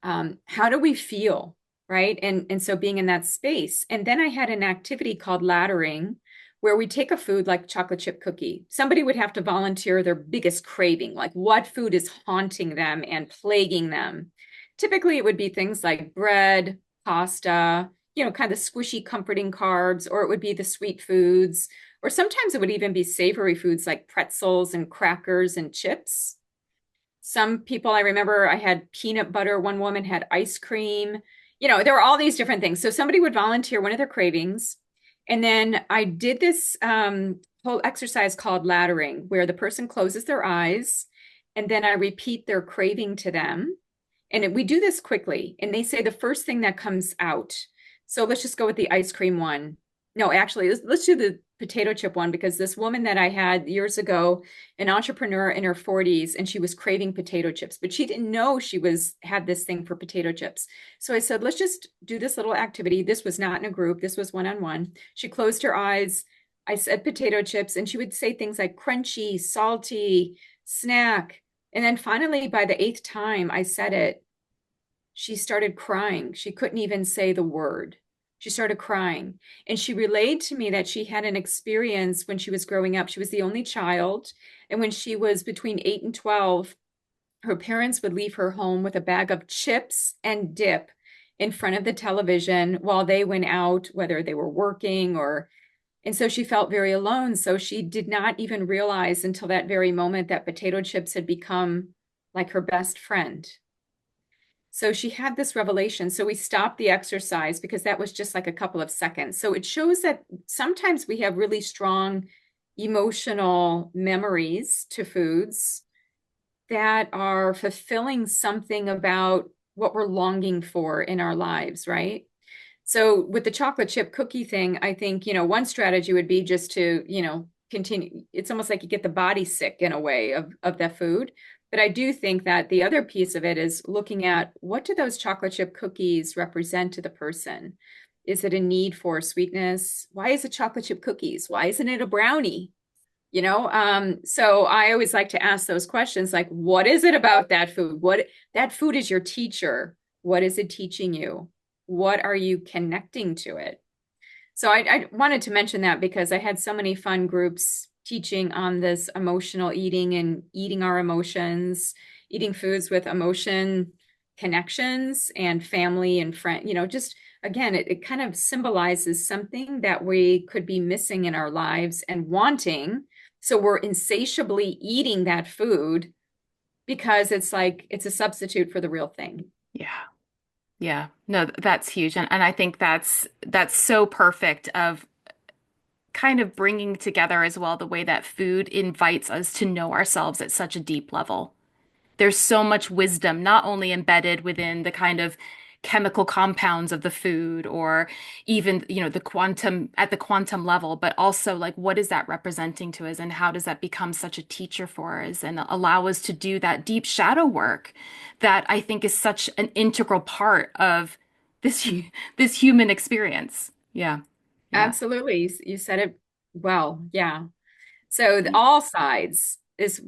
How do we feel? Right. And so being in that space. And then I had an activity called laddering where we take a food like chocolate chip cookie. Somebody would have to volunteer their biggest craving, like what food is haunting them and plaguing them. Typically, it would be things like bread, pasta, kind of squishy, comforting carbs, or it would be the sweet foods, or sometimes it would even be savory foods like pretzels and crackers and chips. Some people, I remember I had peanut butter. One woman had ice cream. There were all these different things. So somebody would volunteer one of their cravings. And then I did this whole exercise called laddering, where the person closes their eyes and then I repeat their craving to them. And we do this quickly. And they say the first thing that comes out. So let's just go with the ice cream one. No, actually, let's do the potato chip one because this woman that I had years ago, an entrepreneur in her 40s, and she was craving potato chips, but she didn't know she had this thing for potato chips. So I said, let's just do this little activity. This was not in a group. This was one-on-one. She closed her eyes. I said potato chips, and she would say things like crunchy, salty, snack. And then finally, by the eighth time I said it, she started crying. She couldn't even say the word. She started crying. And she relayed to me that she had an experience when she was growing up. She was the only child. And when she was between 8 and 12, her parents would leave her home with a bag of chips and dip in front of the television while they went out, whether they were working or. And so she felt very alone. So she did not even realize until that very moment that potato chips had become like her best friend. So she had this revelation. So we stopped the exercise because that was just like a couple of seconds. So it shows that sometimes we have really strong emotional memories to foods that are fulfilling something about what we're longing for in our lives, right? So with the chocolate chip cookie thing, I think, one strategy would be just to, continue. It's almost like you get the body sick in a way of that food. But I do think that the other piece of it is looking at what do those chocolate chip cookies represent to the person? Is it a need for sweetness? Why is it chocolate chip cookies? Why isn't it a brownie? So I always like to ask those questions, like, what is it about that food? What that food is your teacher. What is it teaching you? What are you connecting to it? So I wanted to mention that because I had so many fun groups teaching on this emotional eating and eating our emotions, eating foods with emotion connections and family and friend, just again, it kind of symbolizes something that we could be missing in our lives and wanting. So we're insatiably eating that food because it's like it's a substitute for the real thing. Yeah. Yeah. No, that's huge. And I think that's so perfect of kind of bringing together as well the way that food invites us to know ourselves at such a deep level. There's so much wisdom not only embedded within the kind of chemical compounds of the food or even, the quantum level, but also like what is that representing to us and how does that become such a teacher for us and allow us to do that deep shadow work that I think is such an integral part of this human experience. Yeah. Yeah. Absolutely. You said it well. Yeah. So all sides is,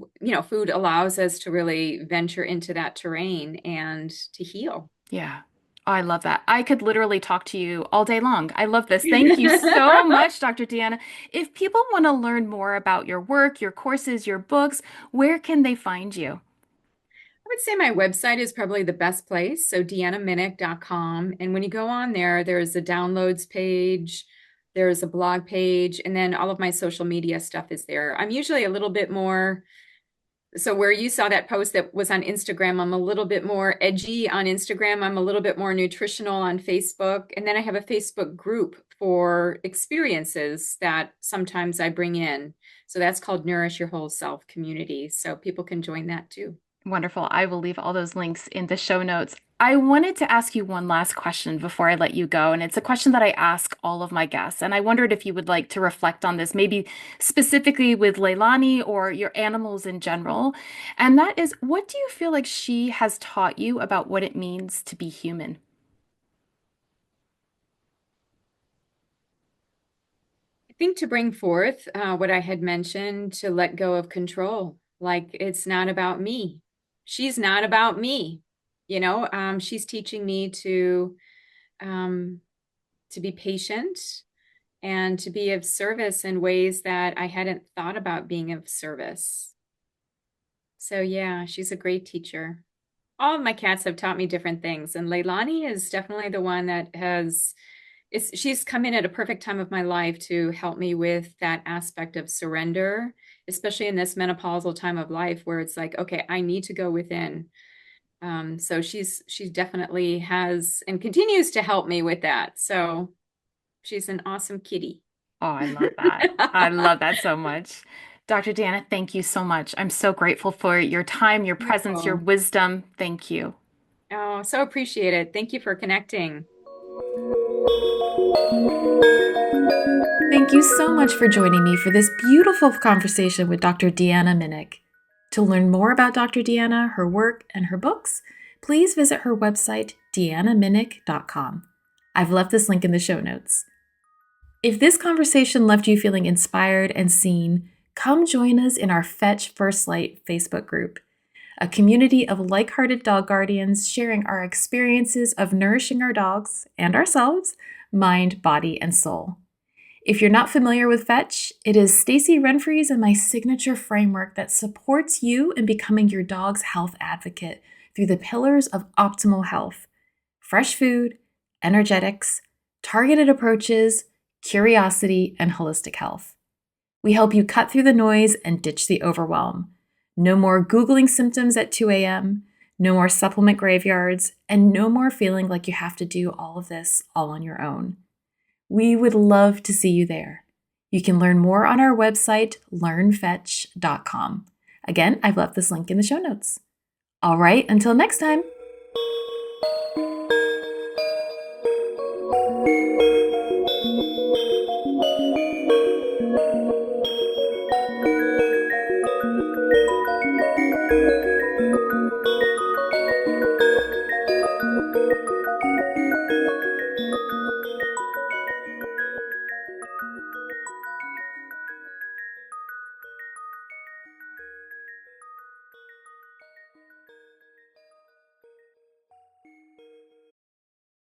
food allows us to really venture into that terrain and to heal. Yeah. Oh, I love that. I could literally talk to you all day long. I love this. Thank you so much, Dr. Deanna. If people want to learn more about your work, your courses, your books, where can they find you? I would say my website is probably the best place. So deannaminich.com. And when you go on there, there's a downloads page, there's a blog page, and then all of my social media stuff is there. I'm usually a little bit more, so where you saw that post that was on Instagram, I'm a little bit more edgy on Instagram. I'm a little bit more nutritional on Facebook. And then I have a Facebook group for experiences that sometimes I bring in. So that's called Nourish Your Whole Self Community. So people can join that too. Wonderful. I will leave all those links in the show notes. I wanted to ask you one last question before I let you go. And it's a question that I ask all of my guests. And I wondered if you would like to reflect on this, maybe specifically with Leilani or your animals in general. And that is, what do you feel like she has taught you about what it means to be human? I think to bring forth what I had mentioned, to let go of control. Like it's not about me. She's not about me. She's teaching me um, to be patient and to be of service in ways that I hadn't thought about being of service. So yeah, she's a great teacher. All of my cats have taught me different things, and Leilani is definitely the one that she's come in at a perfect time of my life to help me with that aspect of surrender, especially in this menopausal time of life where it's like, okay, I need to go within. So she definitely has and continues to help me with that. So she's an awesome kitty. Oh, I love that. I love that so much. Dr. Deanna, thank you so much. I'm so grateful for your time, your presence, your Oh, wisdom. Thank you. oh, so appreciate it. Thank you for connecting. Thank you so much for joining me for this beautiful conversation with Dr. Deanna Minich. To learn more about Dr. Deanna, her work, and her books, please visit her website, deannaminich.com. I've left this link in the show notes. If this conversation left you feeling inspired and seen, come join us in our Fetch First Light Facebook group, a community of like-hearted dog guardians sharing our experiences of nourishing our dogs and ourselves, mind, body, and soul. If you're not familiar with Fetch, it is Stacey Renfree's and my signature framework that supports you in becoming your dog's health advocate through the pillars of optimal health: fresh food, energetics, targeted approaches, curiosity, and holistic health. We help you cut through the noise and ditch the overwhelm. No more Googling symptoms at 2 a.m., no more supplement graveyards, and no more feeling like you have to do all of this all on your own. We would love to see you there. You can learn more on our website, learnfetch.com. Again, I've left this link in the show notes. All right, until next time.